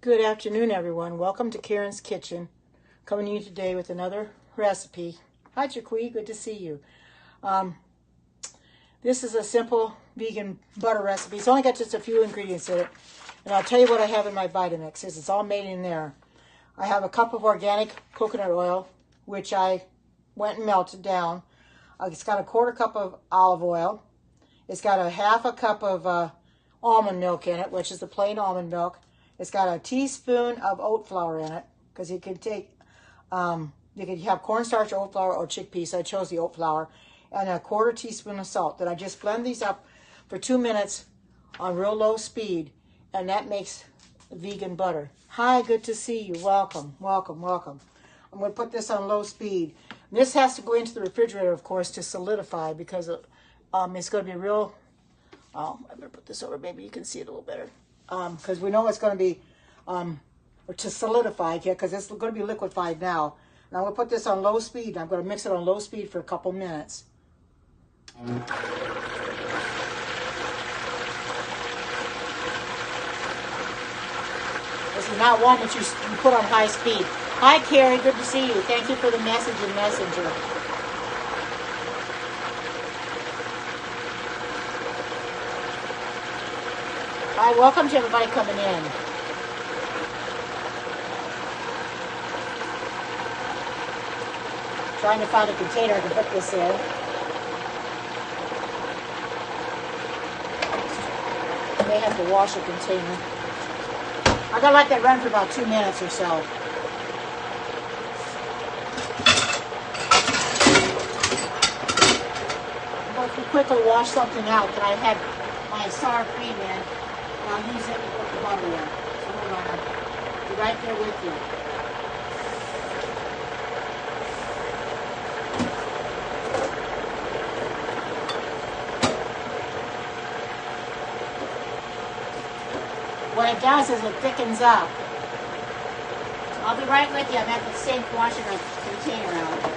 Good afternoon, everyone. Welcome to Karen's Kitchen. Coming to you today with another recipe. Hi, Chickpea. Good to see you. This is a simple vegan butter recipe. It's only got just a few ingredients in it. And I'll tell you what I have in my Vitamix. It's all made in there. I have a cup of organic coconut oil, which I went and melted down. It's got a quarter cup of olive oil. It's got a half a cup of almond milk in it, which is the plain almond milk. It's got a teaspoon of oat flour in it, because you could take, you could have cornstarch, oat flour, or chickpea, so I chose the oat flour, and a quarter teaspoon of salt. Then I just blend these up for 2 minutes on real low speed, and that makes vegan butter. Hi, good to see you. Welcome, welcome, welcome. I'm going to put this on low speed. This has to go into the refrigerator, of course, to solidify, because it's going to be real. I better put this over, maybe you can see it a little better. Because we know it's going to be to solidify here, because it's going to be liquefied now. And I'm going to put this on low speed. I'm going to mix it on low speed for a couple minutes. This is not one that you put on high speed. Hi, Carrie. Good to see you. Thank you for the message in Messenger. Hi, welcome to everybody coming in. Trying to find a container to put this in. I may have to wash a container. I'm going to let that run for about 2 minutes or so. I'm going to quickly wash something out that I had my sour cream in. I'll use it to put the butter in. So hold on, I'll be right there with you. What it does is it thickens up. So I'll be right with you. I'm at the sink washing a container out.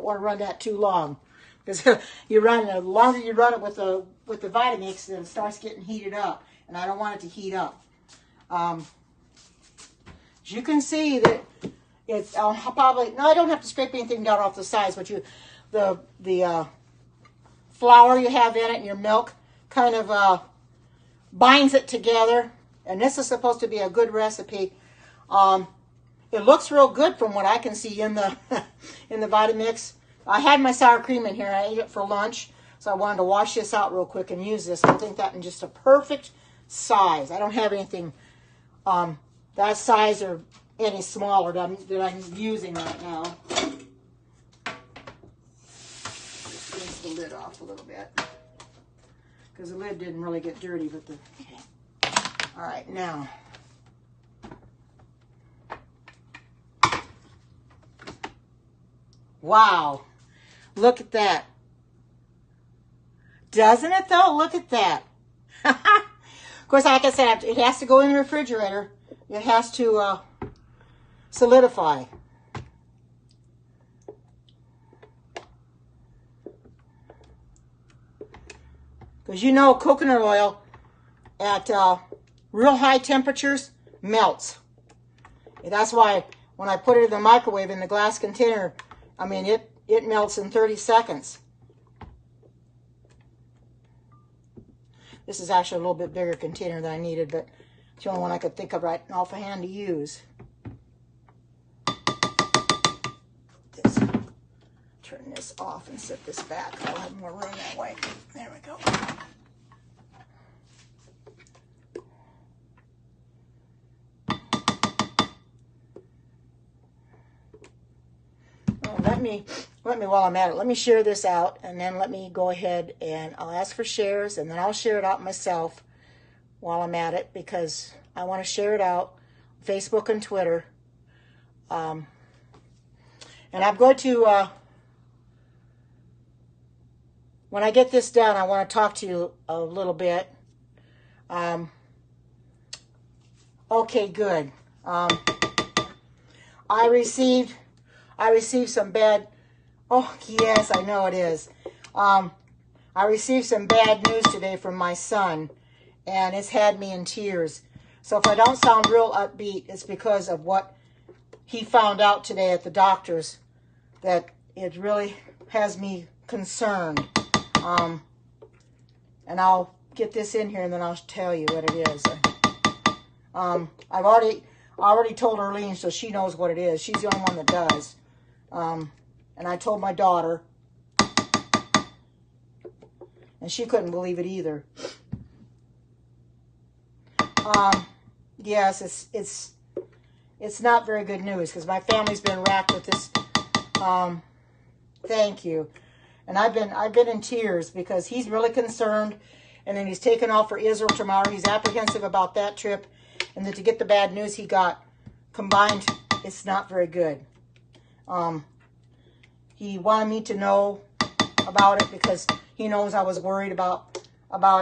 Want to run that too long, because the longer you run it with the Vitamix, then it starts getting heated up, and I don't want it to heat up. As you can see that it's probably no, I don't have to scrape anything down off the sides, but the flour you have in it and your milk kind of binds it together, and this is supposed to be a good recipe. It looks real good from what I can see in the in the Vitamix. I had my sour cream in here. I ate it for lunch, so I wanted to wash this out real quick and use this. I think that in just a perfect size. I don't have anything that size or any smaller that I'm using right now. Just rinse the lid off a little bit, because the lid didn't really get dirty, but okay. All right, now. Wow, look at that. Doesn't it though? Look at that. Of course, like I said, it has to go in the refrigerator. It has to solidify. Because you know coconut oil at real high temperatures melts. And that's why when I put it in the microwave in the glass container, I mean, it melts in 30 seconds. This is actually a little bit bigger container than I needed, but it's the only one I could think of right offhand to use. Turn this off and set this back. I'll have more room that way. There we go. Let me while I'm at it, let me share this out, and then let me go ahead and I'll ask for shares, and then I'll share it out myself while I'm at it, because I want to share it out on Facebook and Twitter. And I'm going to when I get this done, I want to talk to you a little bit. Oh, Okay, good. I received some bad. Oh yes, I know it is. I received some bad news today from my son, and it's had me in tears. So if I don't sound real upbeat, it's because of what he found out today at the doctor's, that it really has me concerned. And I'll get this in here and then I'll tell you what it is. I've already told Arlene, so she knows what it is. She's the only one that does. And I told my daughter, and she couldn't believe it either. Yes, it's not very good news because my family's been racked with this. Thank you. And I've been in tears because he's really concerned, and then he's taken off for Israel tomorrow. He's apprehensive about that trip, and then to get the bad news he got combined, it's not very good. He wanted me to know about it because he knows I was worried about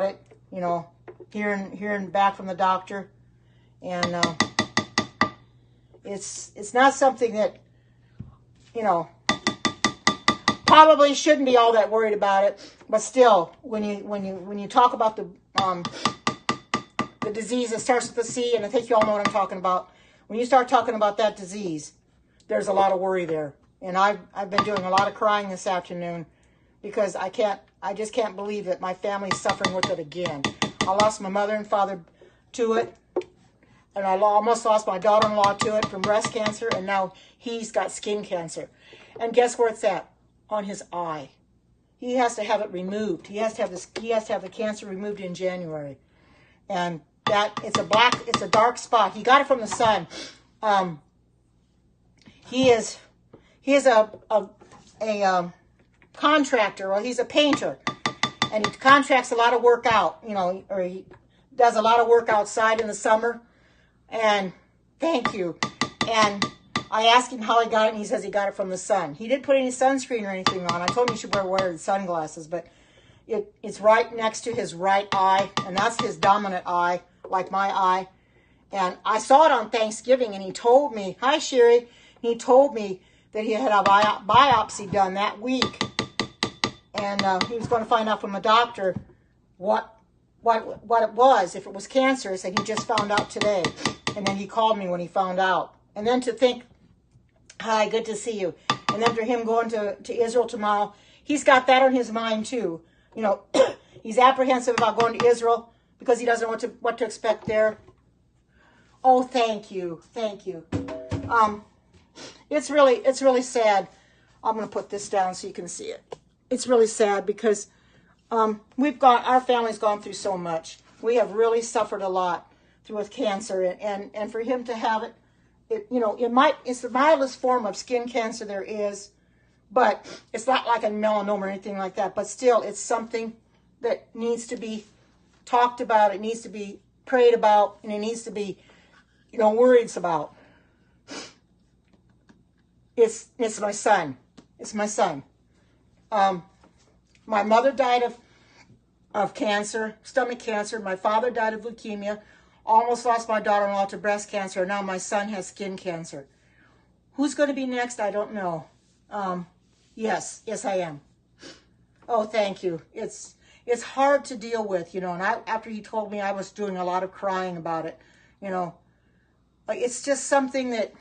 it, you know, hearing back from the doctor. And it's not something that, you know, probably shouldn't be all that worried about it, but still, when you talk about the disease that starts with the C, and I think you all know what I'm talking about. When you start talking about that disease, there's a lot of worry there. And I've been doing a lot of crying this afternoon because I just can't believe that my family's suffering with it again. I lost my mother and father to it, and I almost lost my daughter-in-law to it from breast cancer, and now he's got skin cancer. And guess where it's at? On his eye. He has to have it removed. He has to have the cancer removed in January. And it's a dark spot. He got it from the sun. He is a contractor, or he's a painter, and he contracts a lot of work out, you know, or he does a lot of work outside in the summer. And thank you. And I asked him how he got it, and he says he got it from the sun. He didn't put any sunscreen or anything on. I told him he should wear sunglasses, but it's right next to his right eye, and that's his dominant eye, like my eye. And I saw it on Thanksgiving, and he told me, hi, Sherry, he told me that he had a biopsy done that week. And he was going to find out from a doctor what it was, if it was cancerous, and he just found out today. And then he called me when he found out. And then to think, hi, good to see you. And then for him going to Israel tomorrow, he's got that on his mind too. You know, he's apprehensive about going to Israel because he doesn't know what to expect there. Oh, thank you. Thank you. It's really sad. I'm going to put this down so you can see it. It's really sad because our family's gone through so much. We have really suffered a lot with cancer, and for him to have it, it's the mildest form of skin cancer there is, but it's not like a melanoma or anything like that. But still, it's something that needs to be talked about. It needs to be prayed about, and it needs to be, worried about. It's my son. It's my son. My mother died of cancer, stomach cancer. My father died of leukemia. Almost lost my daughter-in-law to breast cancer. Now my son has skin cancer. Who's going to be next? I don't know. Yes, I am. Oh, thank you. It's hard to deal with, and after he told me, I was doing a lot of crying about it, It's just something that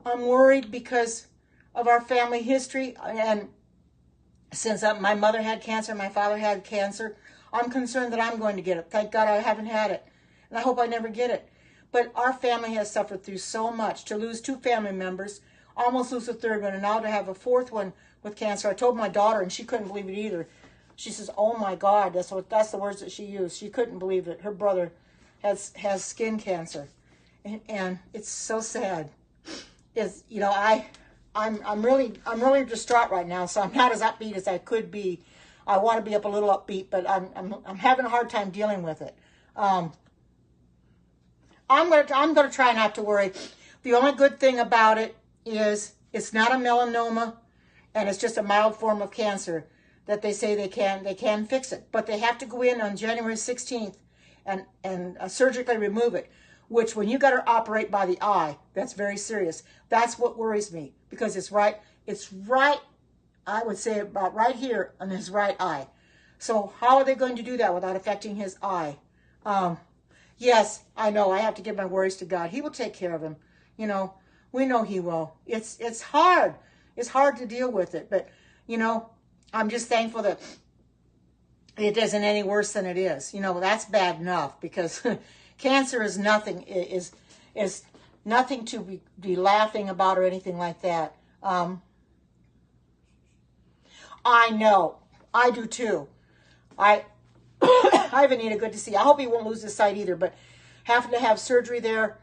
I'm worried because of our family history, and since my mother had cancer, my father had cancer, I'm concerned that I'm going to get it. Thank God I haven't had it, and I hope I never get it. But our family has suffered through so much. To lose 2 family members, almost lose a 3rd one, and now to have a 4th one with cancer. I told my daughter, and she couldn't believe it either. She says, "Oh my God," that's the words that she used. She couldn't believe it. Her brother has skin cancer, and it's so sad. I'm really distraught right now, so I'm not as upbeat as I could be. I want to be a little upbeat, but I'm having a hard time dealing with it. I'm gonna try not to worry. The only good thing about it is it's not a melanoma, and it's just a mild form of cancer that they say they can fix it, but they have to go in on January 16th and surgically remove it. which when you got to operate by the eye, that's very serious. That's what worries me, because it's right, I would say about right here on his right eye. So how are they going to do that without affecting his eye? Yes, I know. I have to give my worries to God. He will take care of him. You know, we know he will. It's hard. It's hard to deal with it. But, you know, I'm just thankful that it isn't any worse than it is. You know, that's bad enough, because cancer is nothing, is nothing to be laughing about or anything like that. I know. I do too. Ivan needed good to see. I hope he won't lose his sight either, but having to have surgery there,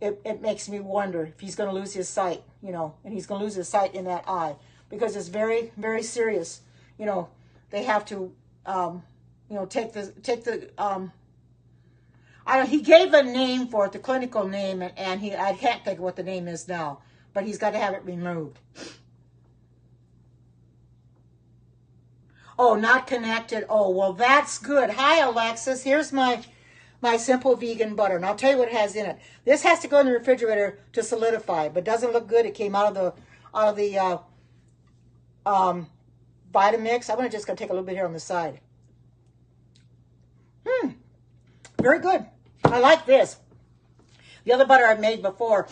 it makes me wonder if he's going to lose his sight, you know, and he's going to lose his sight in that eye, because it's very, very serious. You know, they have to, you know, take the, he gave a name for it, the clinical name, and I can't think of what the name is now, but he's got to have it removed. Oh, not connected. Oh, well, that's good. Hi, Alexis. Here's my simple vegan butter. And I'll tell you what it has in it. This has to go in the refrigerator to solidify, but doesn't look good. It came out of the Vitamix. I'm just going to take a little bit here on the side. Very good. I like this. The other butter I've made before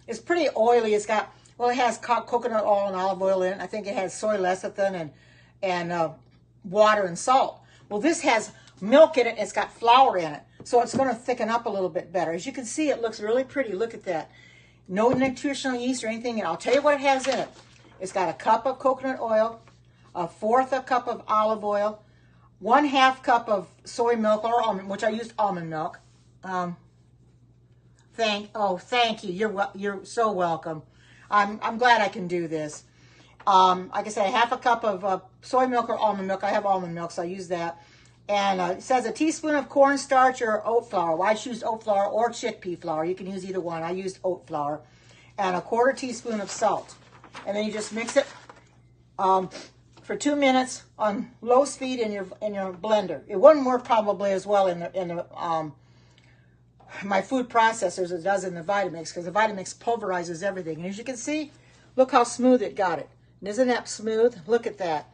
is pretty oily. It's got, well, it has coconut oil and olive oil in it. I think it has soy lecithin and water and salt. Well, this has milk in it. It's got flour in it. So it's going to thicken up a little bit better. As you can see, it looks really pretty. Look at that. No nutritional yeast or anything. And I'll tell you what it has in it. It's got a cup of coconut oil, a fourth a cup of olive oil, 1/2 cup of soy milk or almond, which I used almond milk. Thank you. You're so welcome. I'm glad I can do this. Like I said, 1/2 cup of soy milk or almond milk. I have almond milk, so I use that. And it says a teaspoon of cornstarch or oat flour. Well, I choose oat flour or chickpea flour. You can use either one. I used oat flour. And a 1/4 teaspoon of salt. And then you just mix it for 2 minutes on low speed in your blender. It wouldn't work probably as well in the my food processors as it does in the Vitamix, because the Vitamix pulverizes everything. And as you can see, look how smooth it got it. And isn't that smooth? Look at that.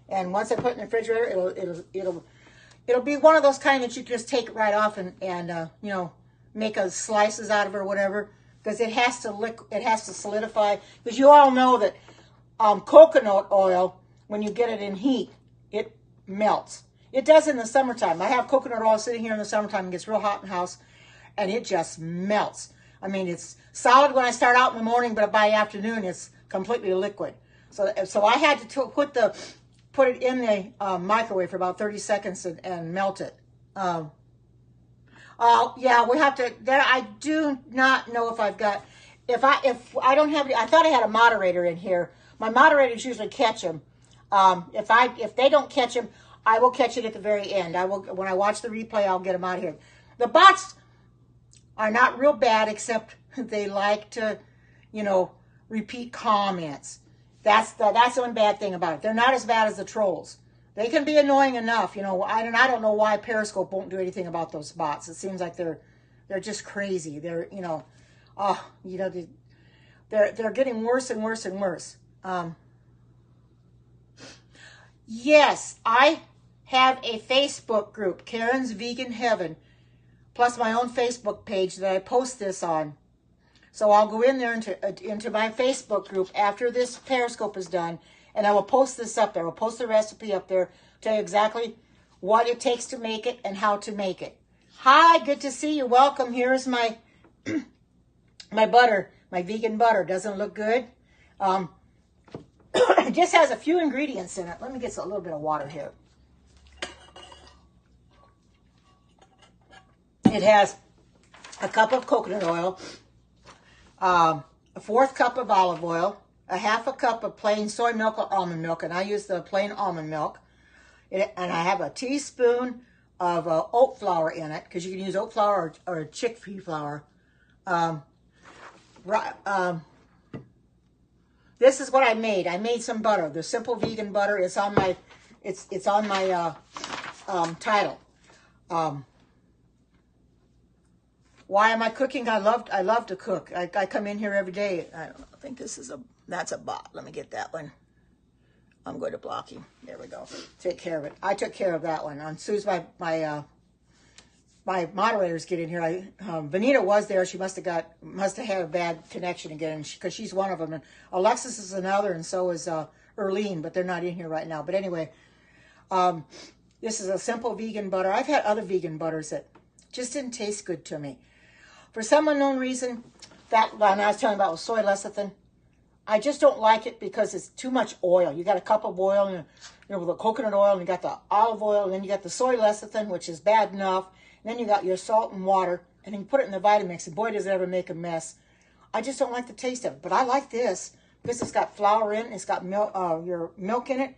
And once I put it in the refrigerator, it'll be one of those kind that you just take it right off and you know, make a slices out of it or whatever, because it has to solidify. Because you all know that coconut oil, when you get it in heat, it melts. It does in the summertime. I have coconut oil sitting here in the summertime. It gets real hot in the house, and it just melts. I mean, it's solid when I start out in the morning, but by afternoon, it's completely liquid. So I had to put it in the microwave for about 30 seconds and melt it. Yeah, we have to. I do not know if I've got. If I don't have. I thought I had a moderator in here. My moderators usually catch them. If they don't catch them, I will catch it at the very end. I will, when I watch the replay, I'll get them out of here. The bots are not real bad, except they like to, you know, repeat comments. That's the one bad thing about it. They're not as bad as the trolls. They can be annoying enough, you know. I don't know why Periscope won't do anything about those bots. It seems like they're just crazy. They're, you know, they're getting worse and worse and worse. Yes, I have a Facebook group, Karen's Vegan Heaven, plus my own Facebook page that I post this on. So I'll go in there into my Facebook group after this Periscope is done, and I will post this up there. I'll post the recipe up there, tell you exactly what it takes to make it and how to make it. Hi, good to see you. Welcome. Here's my my butter, my vegan butter. Doesn't it look good? It just has a few ingredients in it. Let me get a little bit of water here. It has a cup of coconut oil, a 1/4 cup of olive oil, a 1/2 cup of plain soy milk or almond milk, and I use the plain almond milk. And I have a teaspoon of oat flour in it, because you can use oat flour or chickpea flour. This is what I made. I made some butter. The simple vegan butter is on my, it's on my title. Why am I cooking? I love to cook. I come in here every day. I think that's a bot. Let me get that one. I'm going to block him. There we go. Take care of it. I took care of that one. As soon as my moderators get in here, Vanita was there. She must have had a bad connection again, because she's one of them, and Alexis is another, and so is Erlene, but they're not in here right now. But anyway, this is a simple vegan butter. I've had other vegan butters that just didn't taste good to me. For some unknown reason, that one I was telling you about with soy lecithin, I just don't like it because it's too much oil. You got a cup of oil, and the coconut oil, and you got the olive oil, and then you got the soy lecithin, which is bad enough. And then you got your salt and water, and then you put it in the Vitamix, and boy, does it ever make a mess. I just don't like the taste of it, but I like this because it's got flour in, it's got milk, your milk in it,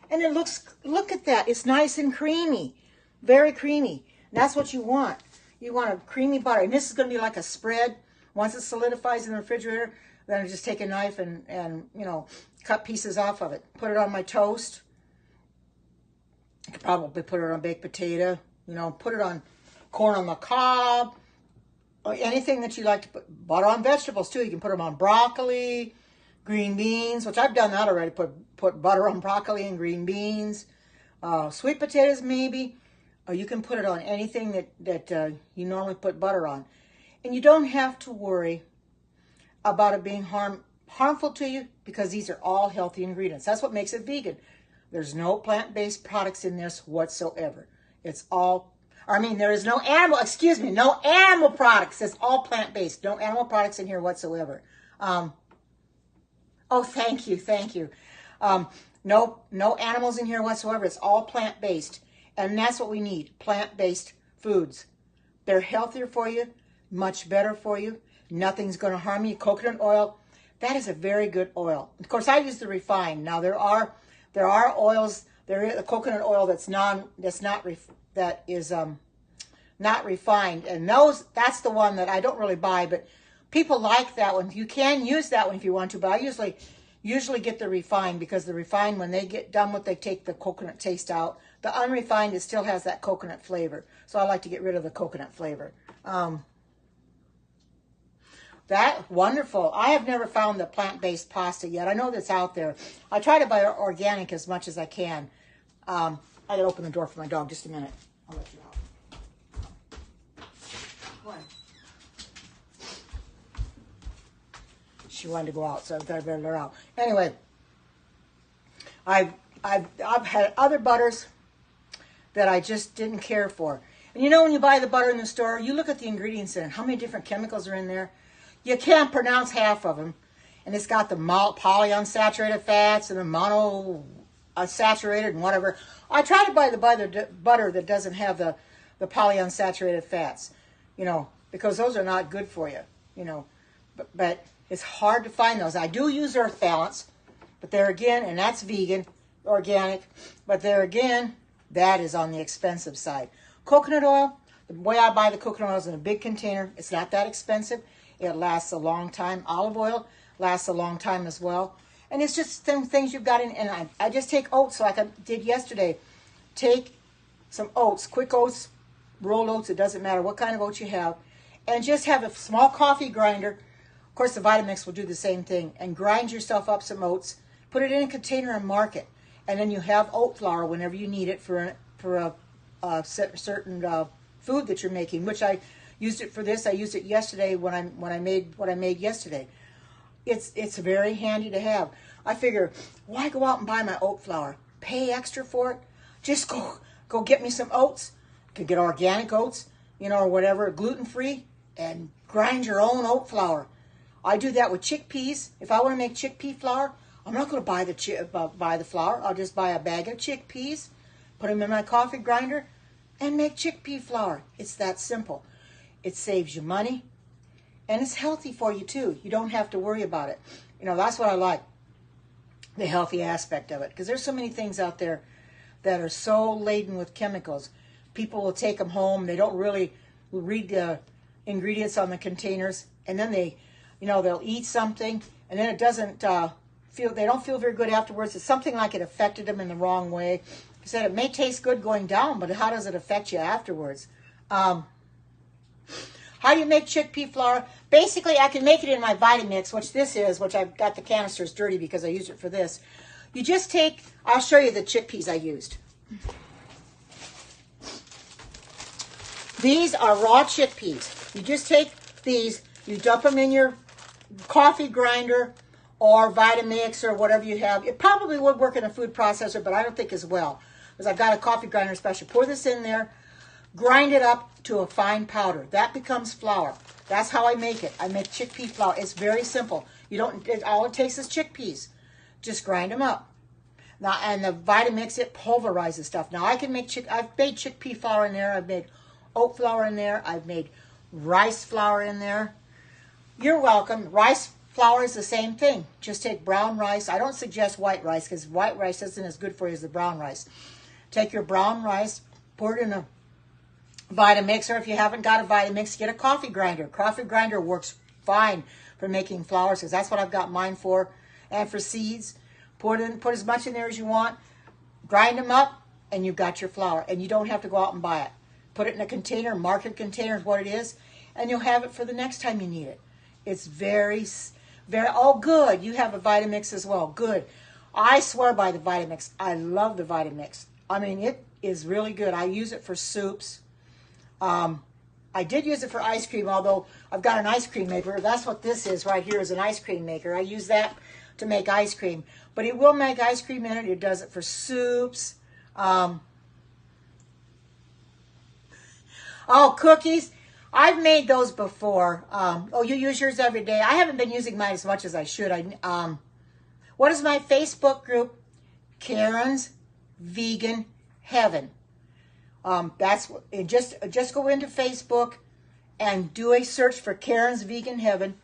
and it look at that, it's nice and creamy, very creamy. And that's what you want. You want a creamy butter, and this is going to be like a spread. Once it solidifies in the refrigerator, then I just take a knife and cut pieces off of it. Put it on my toast. I could probably put it on baked potato. Put it on corn on the cob, or anything that you like to put. Butter on vegetables too. You can put them on broccoli, green beans, which I've done that already. Put butter on broccoli and green beans. Sweet potatoes maybe. Or you can put it on anything that you normally put butter on. And you don't have to worry about it being harmful to you, because these are all healthy ingredients. That's what makes it vegan. There's no plant-based products in this whatsoever. It's all, there is no animal products. It's all plant-based. No animal products in here whatsoever. Thank you. No animals in here whatsoever. It's all plant-based. And that's what we need, plant-based foods. They're healthier for you, much better for you. Nothing's going to harm you. Coconut oil, that is a very good oil. Of course, I use the refined. Now there are oils. There is a coconut oil not refined, and that's the one that I don't really buy. But people like that one. You can use that one if you want to, but I usually get the refined, because the refined, when they get done with, they take the coconut taste out. The unrefined, it still has that coconut flavor. So I like to get rid of the coconut flavor. That wonderful. I have never found the plant-based pasta yet. I know that's out there. I try to buy organic as much as I can. I gotta open the door for my dog just a minute. I'll let you out. Go on. She wanted to go out, so I better let her out. Anyway, I've had other butters that I just didn't care for. And when you buy the butter in the store, you look at the ingredients in it, how many different chemicals are in there. You can't pronounce half of them. And it's got the polyunsaturated fats and the monounsaturated and whatever. I try to buy the butter that doesn't have the polyunsaturated fats, because those are not good for you, But it's hard to find those. I do use Earth Balance, but there again, and that's vegan, organic, but there again, that is on the expensive side. Coconut oil, the way I buy the coconut oil is in a big container. It's not that expensive. It lasts a long time. Olive oil lasts a long time as well. And it's just some things you've got in. And I just take oats like I did yesterday. Take some oats, quick oats, rolled oats. It doesn't matter what kind of oats you have. And just have a small coffee grinder. Of course, the Vitamix will do the same thing. And grind yourself up some oats. Put it in a container and mark it. And then you have oat flour whenever you need it for a certain food that you're making, which I used it for this. I used it yesterday when I made what I made yesterday. It's very handy to have. I figure, why go out and buy my oat flour? Pay extra for it? Just go get me some oats. You can get organic oats, or whatever, gluten-free, and grind your own oat flour. I do that with chickpeas. If I want to make chickpea flour, I'm not going to buy the flour. I'll just buy a bag of chickpeas, put them in my coffee grinder, and make chickpea flour. It's that simple. It saves you money, and it's healthy for you too. You don't have to worry about it. That's what I like, the healthy aspect of it, because there's so many things out there that are so laden with chemicals. People will take them home. They don't really read the ingredients on the containers, and then they'll eat something, and then it doesn't they don't feel very good afterwards. It's something like it affected them in the wrong way. He said it may taste good going down, but how does it affect you afterwards? How How do you make chickpea flour? Basically, I can make it in my Vitamix, which this is, which I've got the canisters dirty because I used it for this. You just take, I'll show you the chickpeas I used. These are raw chickpeas. You just take these, you dump them in your coffee grinder or Vitamix or whatever you have. It probably would work in a food processor, but I don't think as well, because I've got a coffee grinder special. Pour this in there, grind it up to a fine powder. That becomes flour. That's how I make it. I make chickpea flour. It's very simple. You don't. All it takes is chickpeas. Just grind them up. Now, and the Vitamix, it pulverizes stuff. Now I can make I've made chickpea flour in there. I've made oat flour in there. I've made rice flour in there. You're welcome. Rice flour is the same thing. Just take brown rice. I don't suggest white rice because white rice isn't as good for you as the brown rice. Take your brown rice, pour it in a Vitamix, or if you haven't got a Vitamix, get a coffee grinder. Coffee grinder works fine for making flours because that's what I've got mine for. And for seeds, put as much in there as you want. Grind them up, and you've got your flour. And you don't have to go out and buy it. Put it in a container, mark your container is what it is, and you'll have it for the next time you need it. It's very, oh good, you have a Vitamix as well, good. I swear by the Vitamix. I love the Vitamix. I mean, it is really good. I use it for soups. I did use it for ice cream, although I've got an ice cream maker. That's what this is right here, is an ice cream maker. I use that to make ice cream. But it will make ice cream in it. It does it for soups. Oh, cookies. I've made those before. Oh, you use yours every day. I haven't been using mine as much as I should. What is my Facebook group? Karen's Vegan Heaven. That's just go into Facebook and do a search for Karen's Vegan Heaven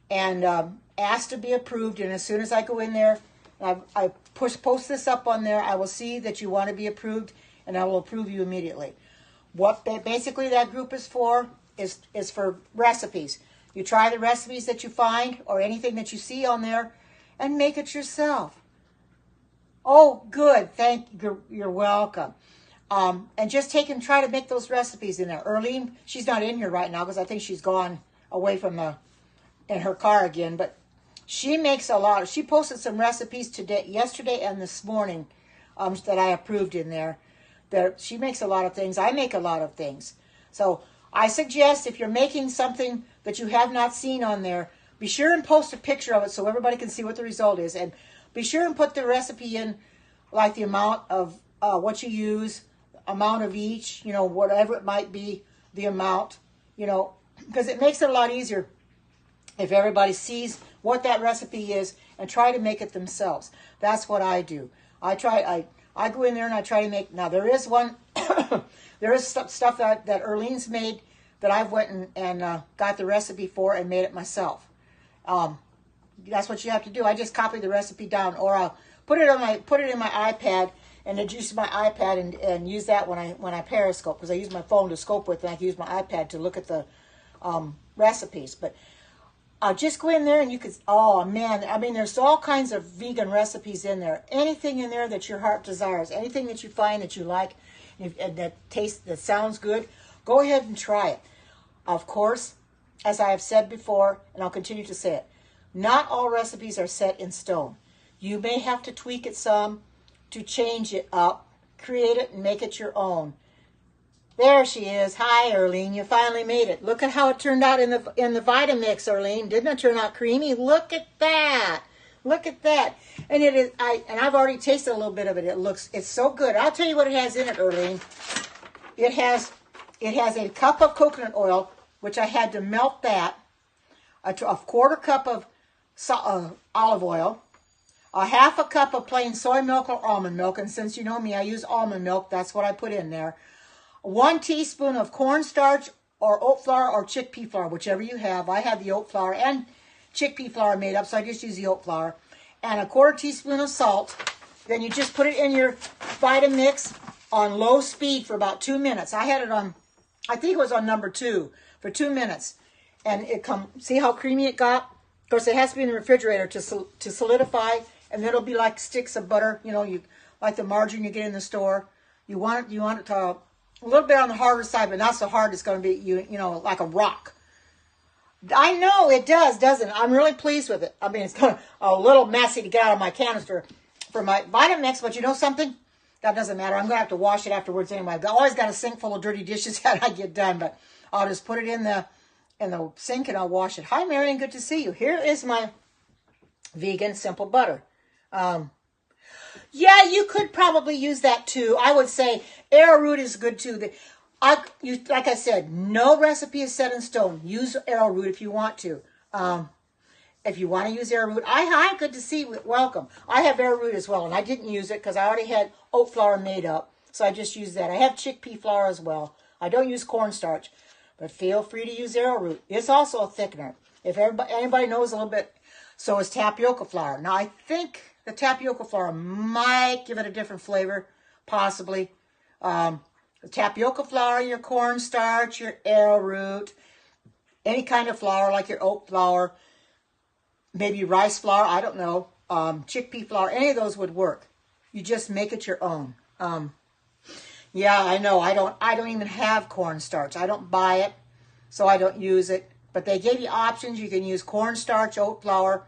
and ask to be approved. And as soon as I go in there, I post this up on there, I will see that you want to be approved, and I will approve you immediately. What basically that group is for is for recipes. You try the recipes that you find or anything that you see on there, and make it yourself. Oh, good. Thank you. You're welcome. And just take and try to make those recipes in there. Erlene, she's not in here right now because I think she's gone away from in her car again. But she makes a lot. She posted some recipes yesterday and this morning that I approved in there. She makes a lot of things. I make a lot of things. So I suggest if you're making something that you have not seen on there, be sure and post a picture of it so everybody can see what the result is. And be sure and put the recipe in, like the amount of what you use, amount of each, whatever it might be, the amount, because it makes it a lot easier if everybody sees what that recipe is and try to make it themselves. That's what I do. I go in there and I try to make, now there is one, there is stuff that Erlene's made that I've went and got the recipe for and made it myself. That's what you have to do. I just copy the recipe down, or I'll put it in my iPad and then use my iPad and use that when I Periscope, because I use my phone to scope with, and I can use my iPad to look at the recipes. But I'll just go in there and you could, oh man, I mean, there's all kinds of vegan recipes in there. Anything in there that your heart desires, anything that you find that you like and that sounds good, go ahead and try it. Of course, as I have said before, and I'll continue to say it, not all recipes are set in stone. You may have to tweak it some to change it up, create it, and make it your own. There she is. Hi, Erlene. You finally made it. Look at how it turned out in the Vitamix, Erlene. Didn't it turn out creamy? Look at that. Look at that. And it is. I've already tasted a little bit of it. It's so good. I'll tell you what it has in it, Erlene. It has a cup of coconut oil, which I had to melt that. A quarter cup of olive oil. A half a cup of plain soy milk or almond milk, and since you know me, I use almond milk. That's what I put in there. 1 teaspoon of cornstarch or oat flour or chickpea flour, whichever you have. I have the oat flour and chickpea flour made up, so I just use the oat flour. And a quarter teaspoon of salt. Then you just put it in your Vitamix on low speed for about 2 minutes. I had it on, I think it was on number 2 for 2 minutes. And see how creamy it got? Of course, it has to be in the refrigerator to solidify, and then it'll be like sticks of butter, like the margarine you get in the store. You want it to a little bit on the harder side, but not so hard it's going to be, you know, like a rock. I know it does, doesn't it? I'm really pleased with it. I mean, it's kind of a little messy to get out of my canister for my Vitamix, but you know something? That doesn't matter. I'm going to have to wash it afterwards anyway. I've always got a sink full of dirty dishes that I get done, but I'll just put it in the sink and I'll wash it. Hi, Marion. Good to see you. Here is my vegan simple butter. Yeah, you could probably use that too. I would say arrowroot is good too. Like I said, no recipe is set in stone. Use arrowroot if you want to. If you want to use arrowroot, hi, good to see you. Welcome. I have arrowroot as well, and I didn't use it because I already had oat flour made up, so I just used that. I have chickpea flour as well. I don't use cornstarch, but feel free to use arrowroot. It's also a thickener. If anybody knows a little bit, so is tapioca flour. Now, I think the tapioca flour might give it a different flavor, possibly. The tapioca flour, your cornstarch, your arrowroot, any kind of flour like your oat flour, maybe rice flour, I don't know, chickpea flour, any of those would work. You just make it your own. Yeah, I know, I don't even have cornstarch. I don't buy it, so I don't use it. But they gave you options. You can use cornstarch, oat flour,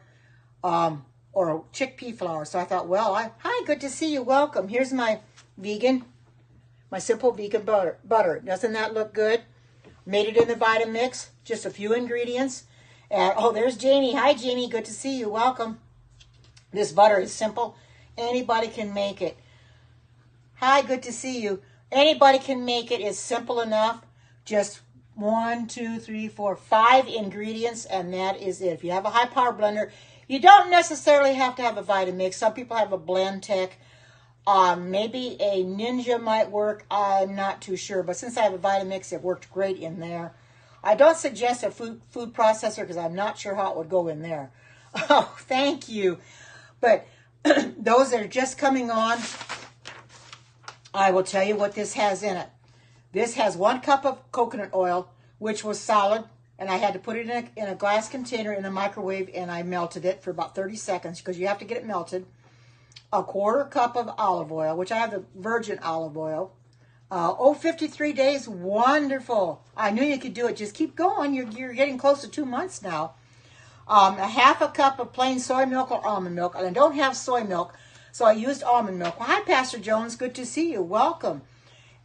or chickpea flour. So I thought, well, hi, good to see you. Welcome. Here's my simple vegan butter. Doesn't that look good? Made it in the Vitamix. Just a few ingredients. And, oh, there's Jamie. Hi, Jamie. Good to see you. Welcome. This butter is simple. Anybody can make it. Hi, good to see you. Anybody can make it. It's simple enough. Just 1, 2, 3, 4, 5 ingredients, and that is it. If you have a high-power blender, you don't necessarily have to have a Vitamix. Some people have a Blend Tech. Maybe a Ninja might work. I'm not too sure, but since I have a Vitamix, it worked great in there. I don't suggest a food processor because I'm not sure how it would go in there. Oh, thank you. But those that are just coming on, I will tell you what this has in it. This has 1 cup of coconut oil, which was solid, and I had to put it in a glass container in the microwave, and I melted it for about 30 seconds because you have to get it melted. A 1/4 cup of olive oil, which I have the virgin olive oil. 53 days, wonderful. I knew you could do it. Just keep going. You're getting close to 2 months now. A 1/2 cup of plain soy milk or almond milk, and I don't have soy milk, so I used almond milk. Well, hi, Pastor Jones. Good to see you. Welcome.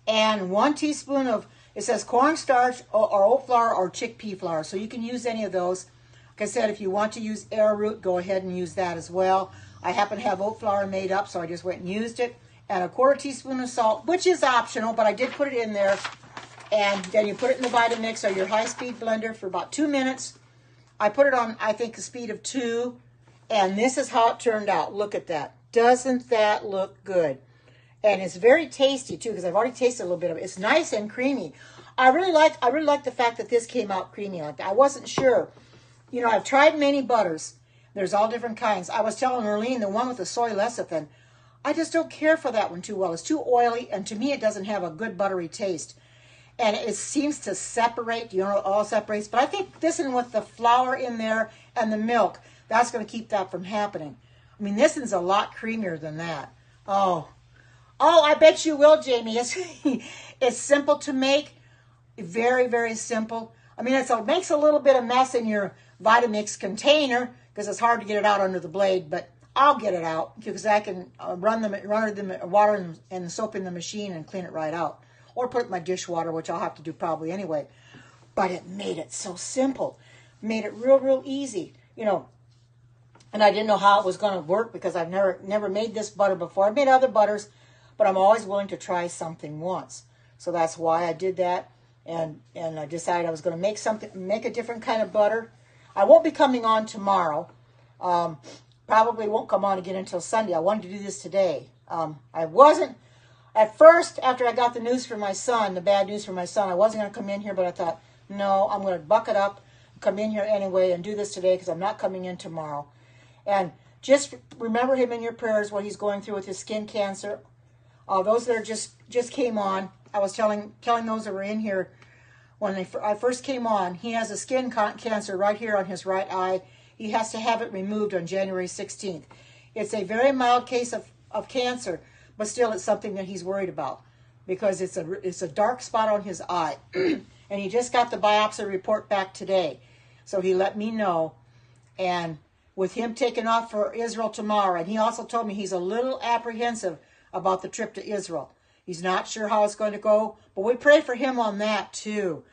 And 1 teaspoon of, it says cornstarch or oat flour or chickpea flour, so you can use any of those. Like I said, if you want to use arrowroot, go ahead and use that as well. I happen to have oat flour made up, so I just went and used it. And a 1/4 teaspoon of salt, which is optional, but I did put it in there. And then you put it in the Vitamix or your high-speed blender for about 2 minutes. I put it on, I think, a speed of 2. And this is how it turned out. Look at that. Doesn't that look good? And it's very tasty, too, because I've already tasted a little bit of it. It's nice and creamy. I really like the fact that this came out creamy like that. I wasn't sure. You know, I've tried many butters. There's all different kinds. I was telling Erlene, the one with the soy lecithin, I just don't care for that one too well. It's too oily, and to me, it doesn't have a good buttery taste. And it seems to separate. You know, it all separates. But I think this one with the flour in there and the milk, that's going to keep that from happening. I mean, this one's a lot creamier than that. Oh, I bet you will, Jamie. It's simple to make. Very, very simple. I mean, it makes a little bit of mess in your Vitamix container because it's hard to get it out under the blade, but I'll get it out because I can run the water and soap in the machine and clean it right out. Or put it in my dishwater, which I'll have to do probably anyway. But it made it so simple. Made it real, real easy. You know, and I didn't know how it was going to work because I've never made this butter before. I've made other butters, but I'm always willing to try something once. So that's why I did that. And I decided I was going to make a different kind of butter. I won't be coming on tomorrow. Probably won't come on again until Sunday. I wanted to do this today. I wasn't, at first, after I got the news from my son, the bad news from my son, I wasn't going to come in here, but I thought, no, I'm going to buck it up, come in here anyway and do this today because I'm not coming in tomorrow. And just remember him in your prayers, what he's going through with his skin cancer. Those that are just came on, I was telling those that were in here when I first came on, he has a skin cancer right here on his right eye. He has to have it removed on January 16th. It's a very mild case of cancer, but still it's something that he's worried about. because it's a dark spot on his eye. And he just got the biopsy report back today. So he let me know. And with him taking off for Israel tomorrow, and he also told me he's a little apprehensive about the trip to Israel. He's not sure how it's going to go, but we pray for him on that too,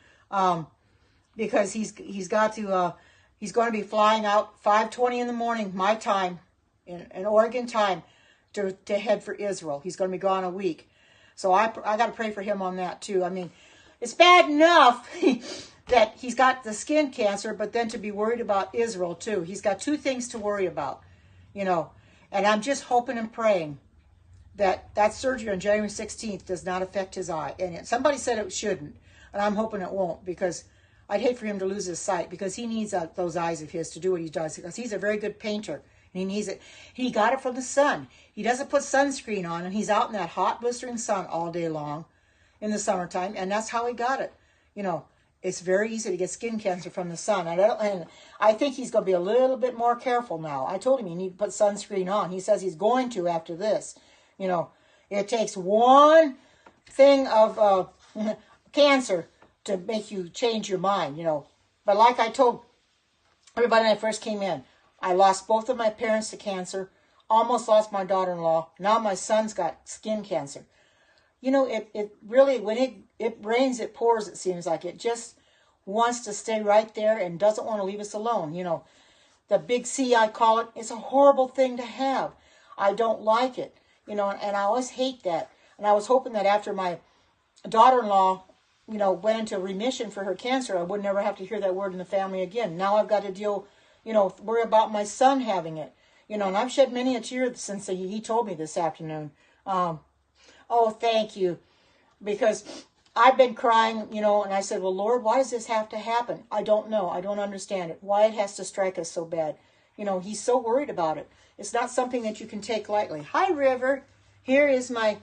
because he's going to be flying out 5:20 in the morning, my time, in Oregon time, to head for Israel. He's going to be gone a week, so I got to pray for him on that too. I mean, it's bad enough that he's got the skin cancer, but then to be worried about Israel too. He's got two things to worry about, you know. And I'm just hoping and praying that surgery on January 16th does not affect his eye. And somebody said it shouldn't, and I'm hoping it won't, because I'd hate for him to lose his sight, because he needs those eyes of his to do what he does, because he's a very good painter, and he needs it. He got it from the sun. He doesn't put sunscreen on, and he's out in that hot, blistering sun all day long in the summertime, and that's how he got it. You know, it's very easy to get skin cancer from the sun. And I think he's going to be a little bit more careful now. I told him he needs to put sunscreen on. He says he's going to after this. You know, it takes one thing of cancer to make you change your mind, you know. But like I told everybody when I first came in, I lost both of my parents to cancer, almost lost my daughter-in-law. Now my son's got skin cancer. You know, it really, when it rains, it pours, it seems like. It just wants to stay right there and doesn't want to leave us alone. You know, the big C, I call it, it's a horrible thing to have. I don't like it, you know, and I always hate that. And I was hoping that after my daughter-in-law, you know, went into remission for her cancer, I would never have to hear that word in the family again. Now I've got to deal, you know, worry about my son having it. You know, and I've shed many a tear since he told me this afternoon. Oh, thank you. Because I've been crying, you know, and I said, well, Lord, why does this have to happen? I don't know. I don't understand it. Why it has to strike us so bad. You know, he's so worried about it. It's not something that you can take lightly. Hi, River. Here is my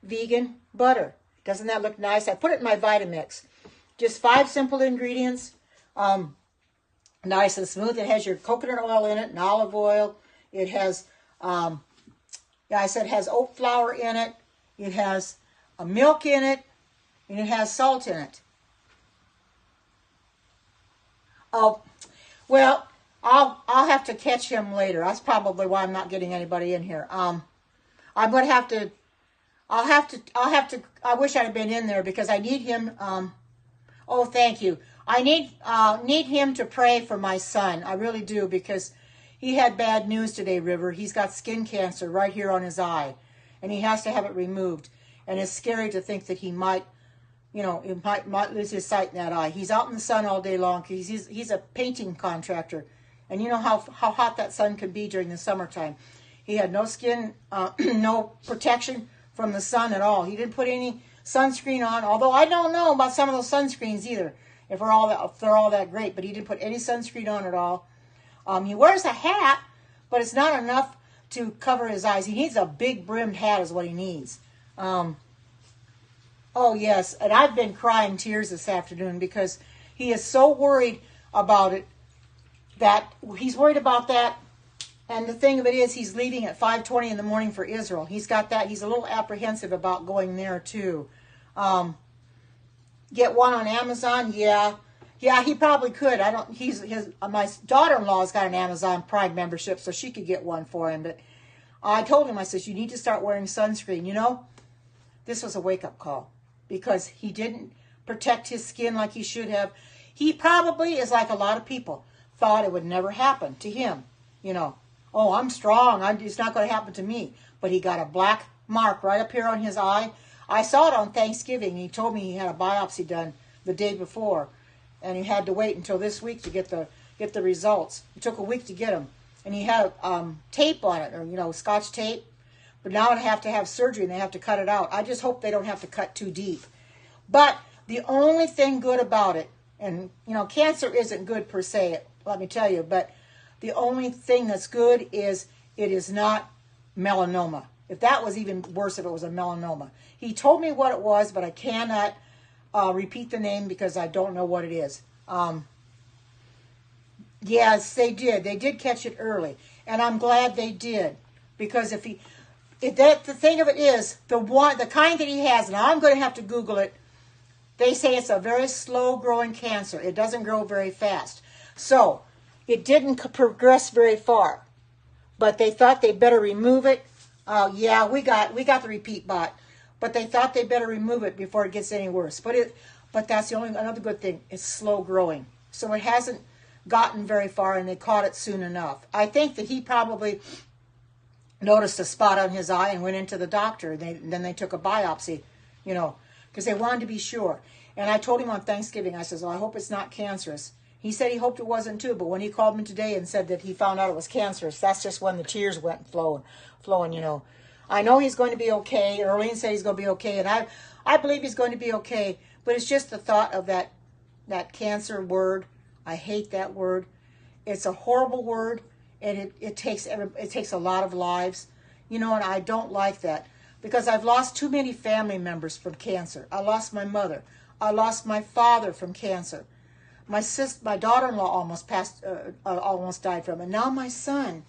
vegan butter. Doesn't that look nice? I put it in my Vitamix. Just 5 simple ingredients. Nice and smooth. It has your coconut oil in it and olive oil. It has, yeah, I said it has oat flour in it. It has a milk in it, and it has salt in it. Oh, well, I'll have to catch him later. That's probably why I'm not getting anybody in here. I'm going to have to. I'll have to. I wish I'd have been in there because I need him. Oh, thank you. I need him to pray for my son. I really do, because he had bad news today, River. He's got skin cancer right here on his eye, and he has to have it removed. And it's scary to think that he might, you know, he might lose his sight in that eye. He's out in the sun all day long because he's a painting contractor. And you know how hot that sun can be during the summertime. He had no skin, no protection from the sun at all. He didn't put any sunscreen on, although I don't know about some of those sunscreens either, if they're all that great. But he didn't put any sunscreen on at all. He wears a hat, but it's not enough to cover his eyes. He needs a big brimmed hat is what he needs. Oh, yes, and I've been crying tears this afternoon because he is so worried about it, that he's worried about that. And the thing of it is, he's leaving at 5:20 in the morning for Israel. He's got that. He's a little apprehensive about going there, too. Get one on Amazon? Yeah. Yeah, he probably could. My daughter-in-law's got an Amazon Prime membership, so she could get one for him. But I told him, I said, you need to start wearing sunscreen. You know, this was a wake-up call because he didn't protect his skin like he should have. He probably is like a lot of people, thought it would never happen to him. You know, oh, I'm strong. It's not going to happen to me. But he got a black mark right up here on his eye. I saw it on Thanksgiving. He told me he had a biopsy done the day before, and he had to wait until this week to get the results. It took a week to get them, and he had tape on it, or you know, Scotch tape. But now they have to have surgery, and they have to cut it out. I just hope they don't have to cut too deep. But the only thing good about it, and you know, cancer isn't good per se, let me tell you, but the only thing that's good is it is not melanoma. If that was even worse, if it was a melanoma. He told me what it was, but I cannot repeat the name because I don't know what it is. Yes, they did. They did catch it early. And I'm glad they did. Because if The thing of it is, the kind that he has, and I'm going to have to Google it, they say it's a very slow-growing cancer. It doesn't grow very fast. So, it didn't progress very far. But they thought they better remove it. Yeah, we got the repeat bot. But they thought they better remove it before it gets any worse. But that's another good thing. It's slow-growing. So it hasn't gotten very far, and they caught it soon enough. I think that he probably noticed a spot on his eye and went into the doctor. Then they took a biopsy, because they wanted to be sure. And I told him on Thanksgiving, I says, well, I hope it's not cancerous. He said he hoped it wasn't too, but when he called me today and said that he found out it was cancerous, that's just when the tears went flowing. I know he's going to be okay. Earlene said he's going to be okay, and I believe he's going to be okay, but it's just the thought of that cancer word. I hate that word. It's a horrible word, and it takes a lot of lives, and I don't like that because I've lost too many family members from cancer. I lost my mother. I lost my father from cancer. My daughter-in-law almost died from it. And now my son,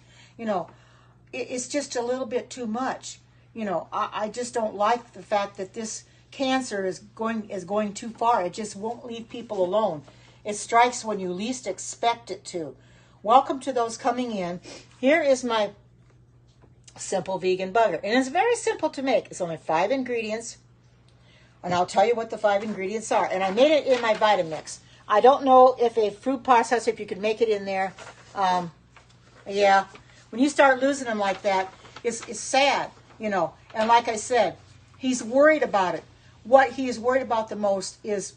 it's just a little bit too much. I just don't like the fact that this cancer is going too far. It just won't leave people alone. It strikes when you least expect it to. Welcome to those coming in. Here is my simple vegan burger. And it's very simple to make. It's only 5 ingredients. And I'll tell you what the 5 ingredients are. And I made it in my Vitamix. I don't know if a fruit processor, if you could make it in there. Yeah. When you start losing them like that, it's sad, And like I said, he's worried about it. What he is worried about the most is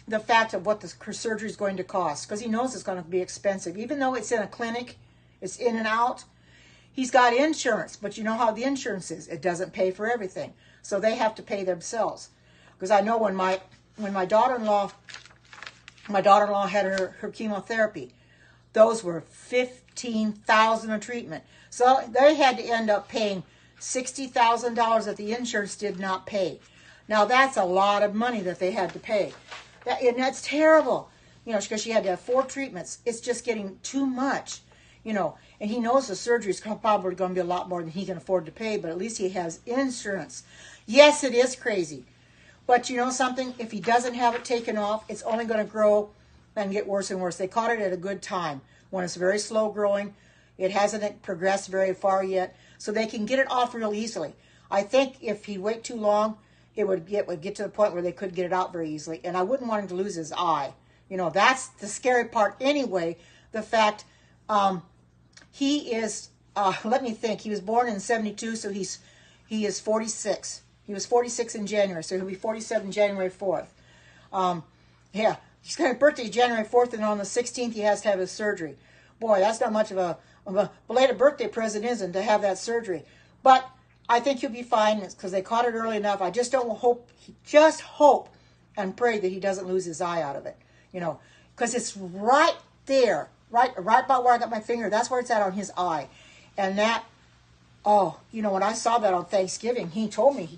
the fact of what the surgery is going to cost. Because he knows it's going to be expensive. Even though it's in a clinic, it's in and out. He's got insurance. But you know how the insurance is. It doesn't pay for everything. So they have to pay themselves. Because I know when my daughter-in-law had her chemotherapy, those were $15,000 a treatment. So they had to end up paying $60,000 that the insurance did not pay. Now that's a lot of money that they had to pay. And that's terrible, because she had to have 4 treatments. It's just getting too much, And he knows the surgery is probably going to be a lot more than he can afford to pay, but at least he has insurance. Yes, it is crazy. But you know something? If he doesn't have it taken off, it's only going to grow and get worse and worse. They caught it at a good time when it's very slow growing. It hasn't progressed very far yet, so they can get it off real easily. I think if he wait too long, it would get to the point where they could get it out very easily. And I wouldn't want him to lose his eye. That's the scary part anyway. The fact he is, let me think, he was born in 72, so he is 46. He was 46 in January, so he'll be 47 January 4th. Yeah, he's got a birthday January 4th, and on the 16th he has to have his surgery. Boy, that's not much of a belated birthday present, isn't it, to have that surgery? But I think he'll be fine because they caught it early enough. I just hope and pray that he doesn't lose his eye out of it, because it's right there, right about where I got my finger. That's where it's at on his eye, and that. Oh, when I saw that on Thanksgiving, he told me,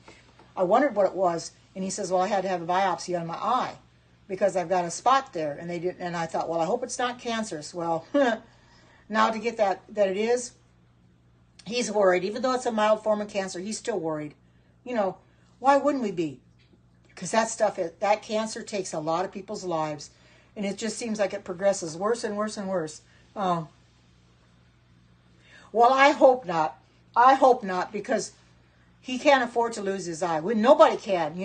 I wondered what it was, and he says, well, I had to have a biopsy on my eye because I've got a spot there, and they didn't. And I thought, well, I hope it's not cancerous. Well, now to get that it is, he's worried. Even though it's a mild form of cancer, he's still worried. Why wouldn't we be? Because that cancer takes a lot of people's lives, and it just seems like it progresses worse and worse and worse. Well, I hope not. I hope not, because he can't afford to lose his eye. Nobody can,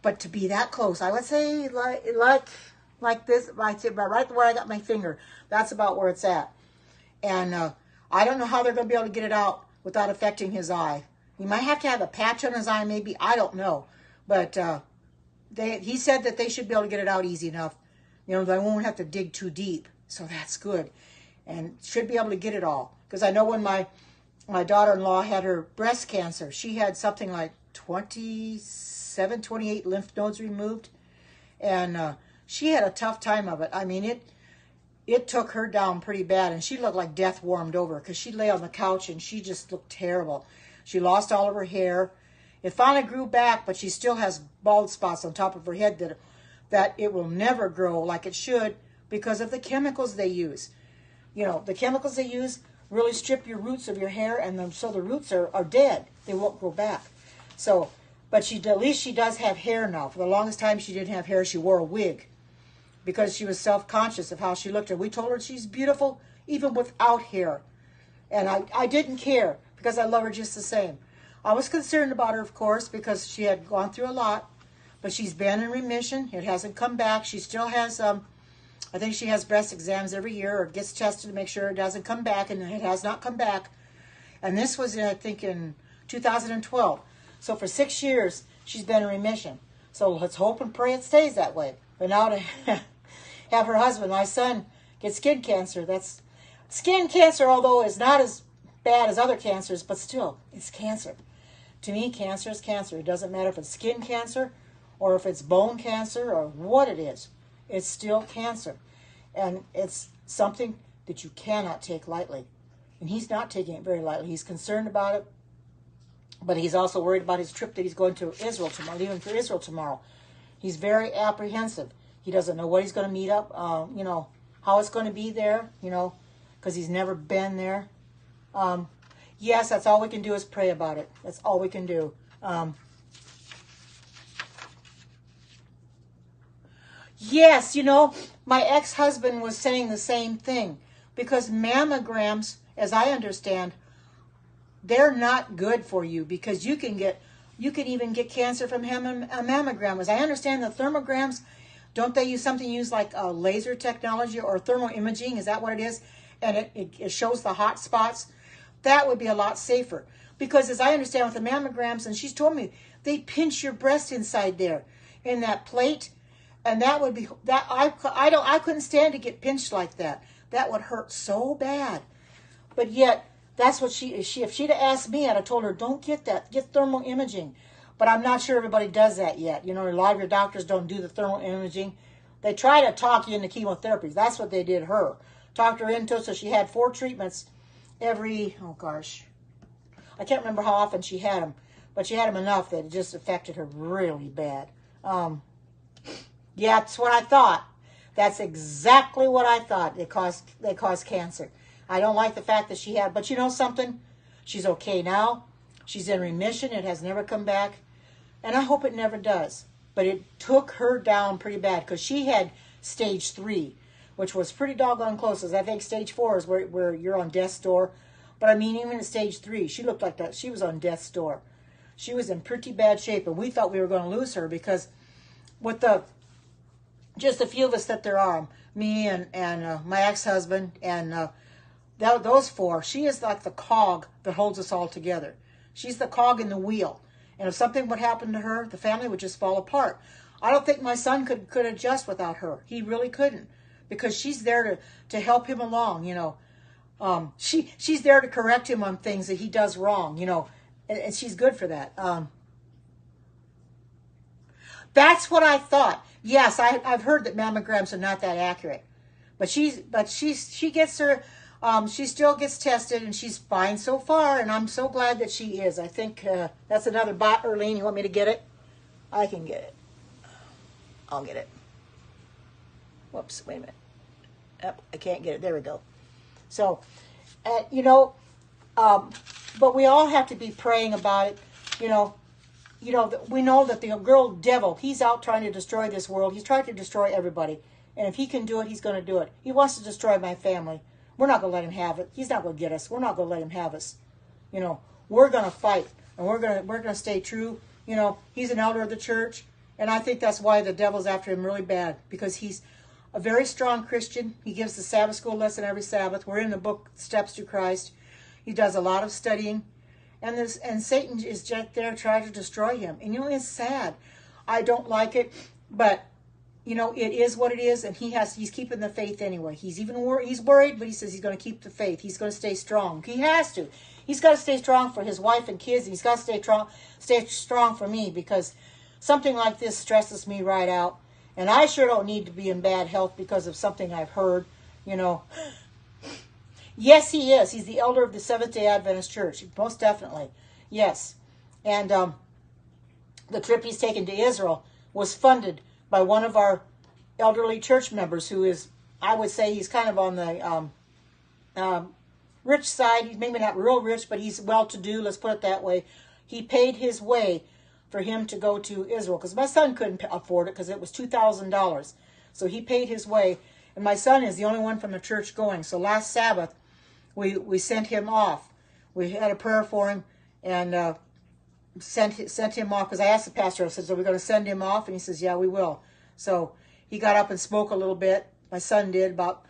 But to be that close, I would say like this, right where I got my finger. That's about where it's at. And I don't know how they're going to be able to get it out without affecting his eye. He might have to have a patch on his eye, maybe. I don't know. But he said that they should be able to get it out easy enough. They won't have to dig too deep. So that's good. And should be able to get it all. Because I know when my daughter-in-law had her breast cancer, she had something like 27, 28 lymph nodes removed. And she had a tough time of it. I mean, it took her down pretty bad. And she looked like death warmed over because she lay on the couch and she just looked terrible. She lost all of her hair. It finally grew back, but she still has bald spots on top of her head that it will never grow like it should because of the chemicals they use. The chemicals they use, really strip your roots of your hair, and so the roots are dead. They won't grow back. So, but at least she does have hair now. For the longest time she didn't have hair. She wore a wig because she was self-conscious of how she looked. And we told her she's beautiful even without hair. And I didn't care because I love her just the same. I was concerned about her, of course, because she had gone through a lot. But she's been in remission. It hasn't come back. She still has, I think she has breast exams every year or gets tested to make sure it doesn't come back. And it has not come back. And this was, I think, in 2012. So for 6 years, she's been in remission. So let's hope and pray it stays that way. But now to have her husband, my son, get skin cancer. That's skin cancer, although it's not as bad as other cancers, but still, it's cancer. To me, cancer is cancer. It doesn't matter if it's skin cancer or if it's bone cancer or what it is. It's still cancer. And it's something that you cannot take lightly. And he's not taking it very lightly. He's concerned about it. But he's also worried about his trip that he's going to Israel tomorrow, leaving for Israel tomorrow. He's very apprehensive. He doesn't know what he's going to meet up, how it's going to be there, because he's never been there. Yes, that's all we can do is pray about it. That's all we can do. Yes, my ex-husband was saying the same thing. Because mammograms, as I understand, they're not good for you because you can even get cancer from a mammogram. As I understand, the thermograms, don't they use something used like laser technology or thermal imaging? Is that what it is? And it shows the hot spots. That would be a lot safer because, as I understand, with the mammograms, and she's told me they pinch your breast inside there in that plate, and that would be that I couldn't stand to get pinched like that. That would hurt so bad, but yet. That's what if she'd have asked me, I'd have told her, don't get that. Get thermal imaging. But I'm not sure everybody does that yet. A lot of your doctors don't do the thermal imaging. They try to talk you into chemotherapy. That's what they did her. Talked her into it, so she had 4 treatments every, I can't remember how often she had them. But she had them enough that it just affected her really bad. Yeah, that's what I thought. That's exactly what I thought. They caused cancer. I don't like the fact that she had, but you know something? She's okay now. She's in remission. It has never come back. And I hope it never does. But it took her down pretty bad because she had stage 3, which was pretty doggone close. As I think stage 4 is where you're on death's door. But I mean, even at stage 3, she looked like that. She was on death's door. She was in pretty bad shape. And we thought we were going to lose her because with just a few of us that there are, me and my ex-husband and those 4, she is like the cog that holds us all together. She's the cog in the wheel. And if something would happen to her, the family would just fall apart. I don't think my son could adjust without her. He really couldn't. Because she's there to help him along, She's there to correct him on things that he does wrong, And she's good for that. That's what I thought. Yes, I've heard that mammograms are not that accurate. But she gets her... she still gets tested, and she's fine so far, and I'm so glad that she is. I think that's another bot, Erlene. You want me to get it? I can get it. I'll get it. Whoops, wait a minute. Yep, I can't get it. There we go. So, but we all have to be praying about it. We know that the girl devil, he's out trying to destroy this world. He's trying to destroy everybody. And if he can do it, he's going to do it. He wants to destroy my family. We're not going to let him have it. He's not going to get us. We're not going to let him have us. We're going to fight, and we're going to stay true. He's an elder of the church, and I think that's why the devil's after him really bad, because he's a very strong Christian. He gives the Sabbath school lesson every Sabbath. We're in the book Steps to Christ. He does a lot of studying, and Satan is just there trying to destroy him. And it's sad. I don't like it, but it is what it is, and he's keeping the faith anyway. He's worried, but he says he's going to keep the faith. He's going to stay strong. He has to. He's got to stay strong for his wife and kids. He's got to stay strong for me, because something like this stresses me right out. And I sure don't need to be in bad health because of something I've heard, Yes, he is. He's the elder of the Seventh-day Adventist Church. Most definitely. Yes. And the trip he's taken to Israel was funded by one of our elderly church members who is, I would say he's kind of on the rich side. He's maybe not real rich, but he's well-to-do, let's put it that way. He paid his way for him to go to Israel, because my son couldn't afford it because it was $2,000. So he paid his way, and my son is the only one from the church going. So last Sabbath, we sent him off. We had a prayer for him, and sent him off, because I asked the pastor, I said, "Are we going to send him off?" And he says, "Yeah, we will." So he got up and spoke a little bit. My son did, about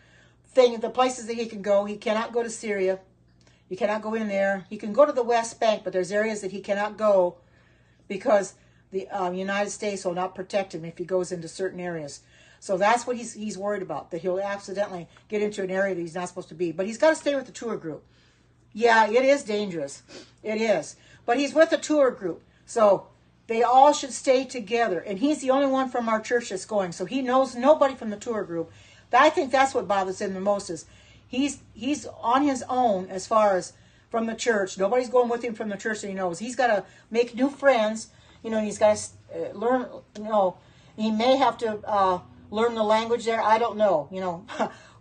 the places that he can go. He cannot go to Syria. You cannot go in there. He can go to the West Bank, but there's areas that he cannot go because the United States will not protect him if he goes into certain areas. So that's what he's worried about, that he'll accidentally get into an area that he's not supposed to be. But he's got to stay with the tour group. Yeah, it is dangerous. It is. But he's with a tour group. So they all should stay together. And he's the only one from our church that's going. So he knows nobody from the tour group. I think that's what bothers him the most, is he's on his own as far as from the church. Nobody's going with him from the church that he knows. He's got to make new friends. He's got to learn, he may have to learn the language there. I don't know,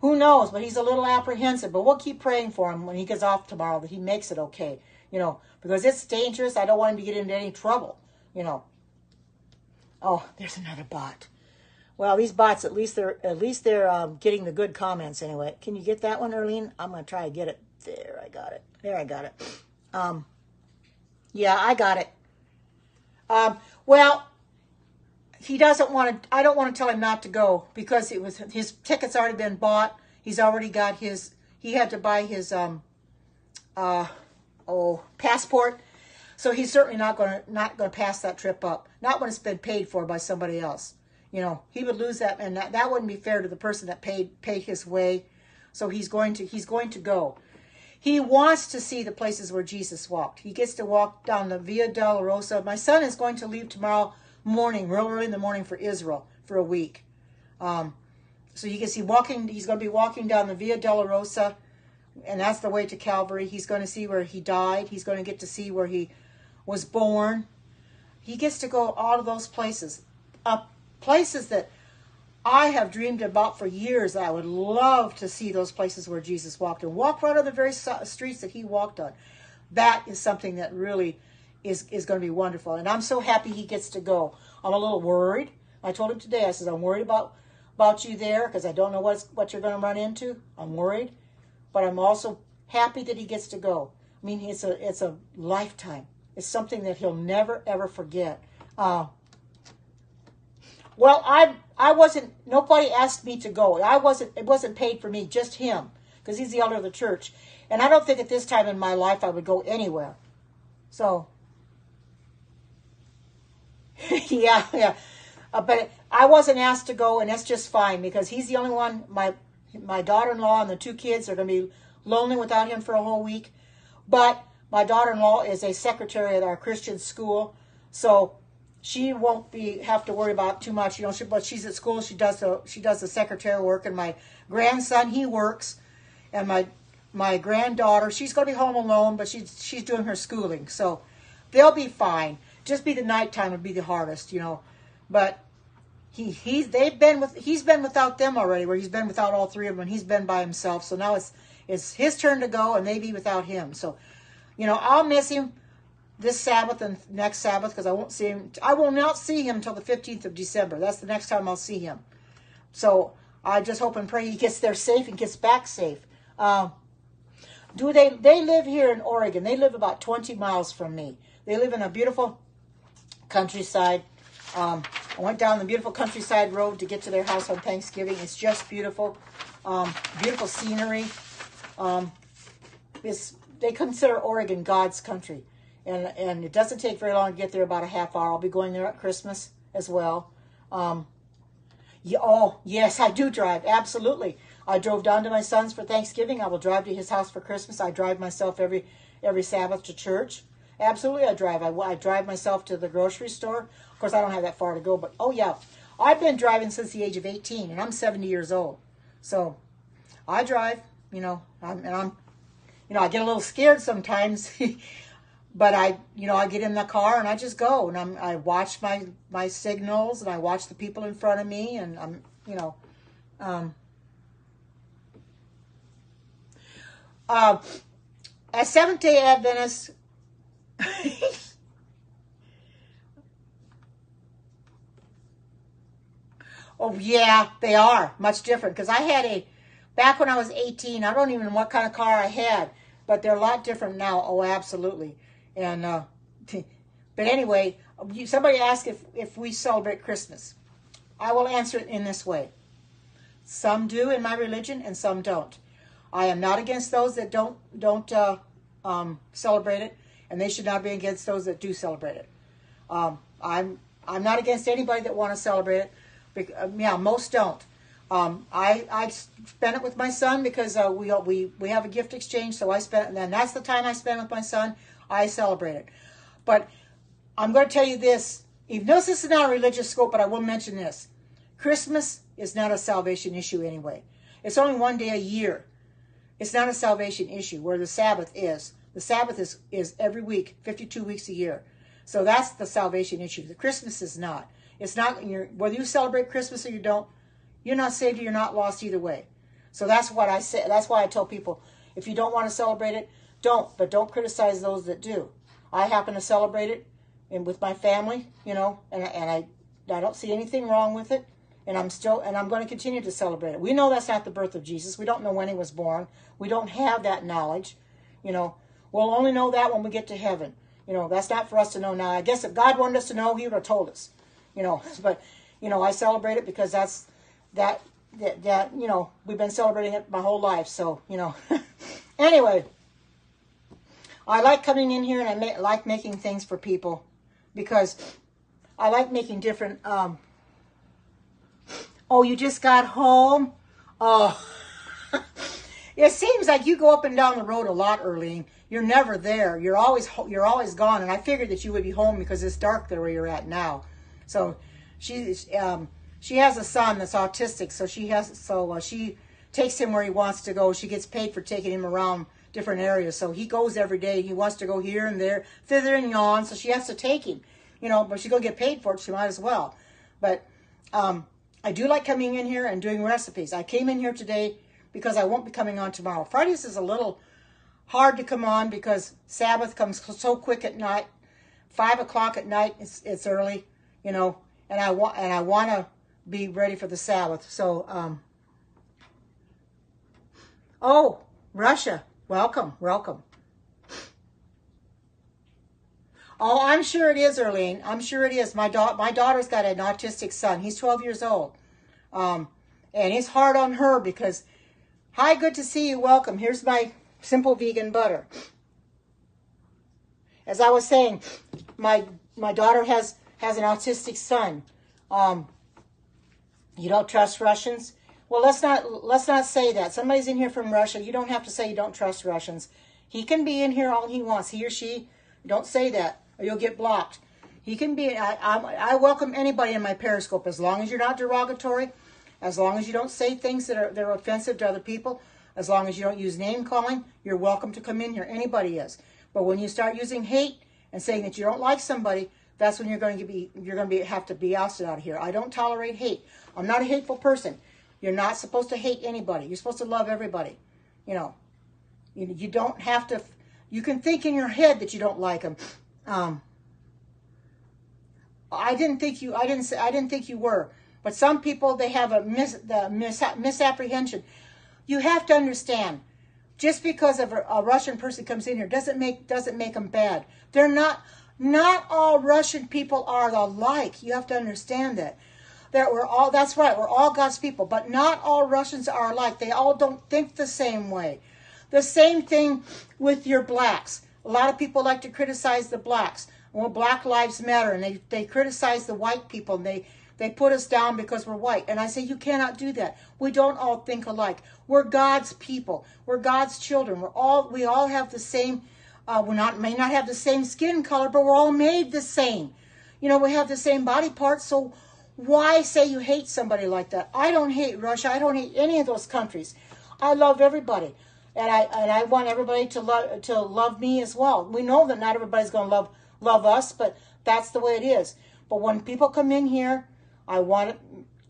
who knows, but he's a little apprehensive. But we'll keep praying for him when he gets off tomorrow, that he makes it okay, because it's dangerous. I don't want him to get into any trouble, Oh, there's another bot. Well, these bots, at least they're getting the good comments anyway. Can you get that one, Erlene? I'm going to try to get it. There, I got it. There, I got it. Yeah, I got it. Well, he doesn't want to, I don't want to tell him not to go, because his ticket's already been bought. He's already got he had to buy his, passport. So he's certainly not going to pass that trip up. Not when it's been paid for by somebody else. He would lose that, and that wouldn't be fair to the person that paid his way. So he's going to go. He wants to see the places where Jesus walked. He gets to walk down the Via Dolorosa. My son is going to leave tomorrow morning, real early in the morning, for Israel for a week. So you can see he's going to be walking down the Via Dolorosa, and that's the way to Calvary. He's going to see where he died. He's going to get to see where he was born. He gets to go all of those places. Places that I have dreamed about for years. I would love to see those places where Jesus walked, and walk right on the very streets that he walked on. That is something that really is going to be wonderful. And I'm so happy he gets to go. I'm a little worried. I told him today, I said, I'm worried about you there, because I don't know what you're going to run into. I'm worried. But I'm also happy that he gets to go. I mean, it's a lifetime. It's something that he'll never, ever forget. Well, I wasn't, nobody asked me to go. It wasn't paid for me, just him, because he's the elder of the church. And I don't think at this time in my life I would go anywhere. So, yeah. But I wasn't asked to go, and that's just fine, because he's the only one. My daughter-in-law and the two kids are going to be lonely without him for a whole week. But my daughter-in-law is a secretary at our Christian school, so she won't have to worry about too much, but she's at school. She does the secretary work, and my grandson, he works, and my granddaughter, she's going to be home alone, but she's doing her schooling, so they'll be fine. Just be the nighttime would be the hardest, But he's been without them already, where he's been without all three of them, and he's been by himself. So now it's his turn to go, and they be without him. So, I'll miss him this Sabbath and next Sabbath, because I won't see him. I will not see him until the 15th of December. That's the next time I'll see him. So I just hope and pray he gets there safe and gets back safe. They live here in Oregon. They live about 20 miles from me. They live in a beautiful countryside. I went down the beautiful countryside road to get to their house on Thanksgiving. It's just beautiful. Beautiful scenery. They consider Oregon God's country. And it doesn't take very long to get there, about a half hour. I'll be going there at Christmas as well. Yes, I do drive. Absolutely. I drove down to my son's for Thanksgiving. I will drive to his house for Christmas. I drive myself every Sabbath to church. Absolutely, I drive. I drive myself to the grocery store. Of course, I don't have that far to go, but yeah. I've been driving since the age of 18, and I'm 70 years old. So I drive, I get a little scared sometimes. But I get in the car and I just go, and I watch my signals, and I watch the people in front of me, and As Seventh-day Adventists, oh yeah, they are much different. Because I had back when I was 18, I don't even know what kind of car I had, but they're a lot different now. Oh, absolutely. And but anyway, somebody asked if we celebrate Christmas. I will answer it in this way. Some do in my religion, and some don't. I am not against those that don't celebrate it, and they should not be against those that do celebrate it. I'm not against anybody that want to celebrate it. Yeah, most don't. I spent it with my son because we have a gift exchange, so and that's the time I spend with my son. I celebrate it. But I'm going to tell you this, even though this is not a religious scope, but I will mention this. Christmas is not a salvation issue anyway. It's only one day a year. It's not a salvation issue where the Sabbath is. The Sabbath is every week, 52 weeks a year. So that's the salvation issue. The Christmas is not. It's not, whether you celebrate Christmas or you don't, you're not saved or you're not lost either way. So that's what I say. That's why I tell people, if you don't want to celebrate it, don't. But don't criticize those that do. I happen to celebrate it and with my family, and I don't see anything wrong with it. And I'm going to continue to celebrate it. We know that's not the birth of Jesus. We don't know when he was born. We don't have that knowledge. We'll only know that when we get to heaven. That's not for us to know now. I guess if God wanted us to know, he would have told us. But I celebrate it because that's that we've been celebrating it my whole life. So anyway, I like coming in here and I like making things for people because I like making different. Oh, you just got home? Oh, it seems like you go up and down the road a lot, Earlene. You're never there. You're always gone. And I figured that you would be home because it's dark there where you're at now. So she has a son that's autistic. So she takes him where he wants to go. She gets paid for taking him around different areas. So he goes every day. He wants to go here and there, thither and yon. So she has to take him. But she's gonna get paid for it. She might as well. But I do like coming in here and doing recipes. I came in here today because I won't be coming on tomorrow. Fridays is a little hard to come on because Sabbath comes so quick at night. 5 o'clock at night, it's early, and I want to be ready for the Sabbath. So, oh, Russia, welcome. Oh, I'm sure it is, Earlene. I'm sure it is. My daughter's got an autistic son. He's 12 years old. And it's hard on her because, hi, good to see you. Welcome. Here's my simple vegan butter. As I was saying, my daughter has an autistic son. You don't trust Russians? Well, let's not say that. Somebody's in here from Russia. You don't have to say you don't trust Russians. He can be in here all he wants. He or she. Don't say that, or you'll get blocked. He can be. I welcome anybody in my Periscope as long as you're not derogatory, as long as you don't say things that are offensive to other people, as long as you don't use name calling. You're welcome to come in here. Anybody is. But when you start using hate and saying that you don't like somebody, that's when you're going to have to be ousted out of here. I don't tolerate hate. I'm not a hateful person. You're not supposed to hate anybody. You're supposed to love everybody. You don't have to. You can think in your head that you don't like them. I didn't think you were. But some people, they have a misapprehension. You have to understand. Just because a Russian person comes in here doesn't make them bad. They're not. Not all Russian people are alike. You have to understand that. That's right. We're all God's people, but not all Russians are alike. They all don't think the same way. The same thing with your blacks. A lot of people like to criticize the blacks. Well, Black Lives Matter, and they criticize the white people, and they put us down because we're white. And I say, you cannot do that. We don't all think alike. We're God's people. We're God's children. We all have the same, may not have the same skin color, but we're all made the same. We have the same body parts, so why say you hate somebody like that? I don't hate Russia. I don't hate any of those countries. I love everybody. And I want everybody to love me as well. We know that not everybody's going to love us, but that's the way it is. But when people come in here, I want it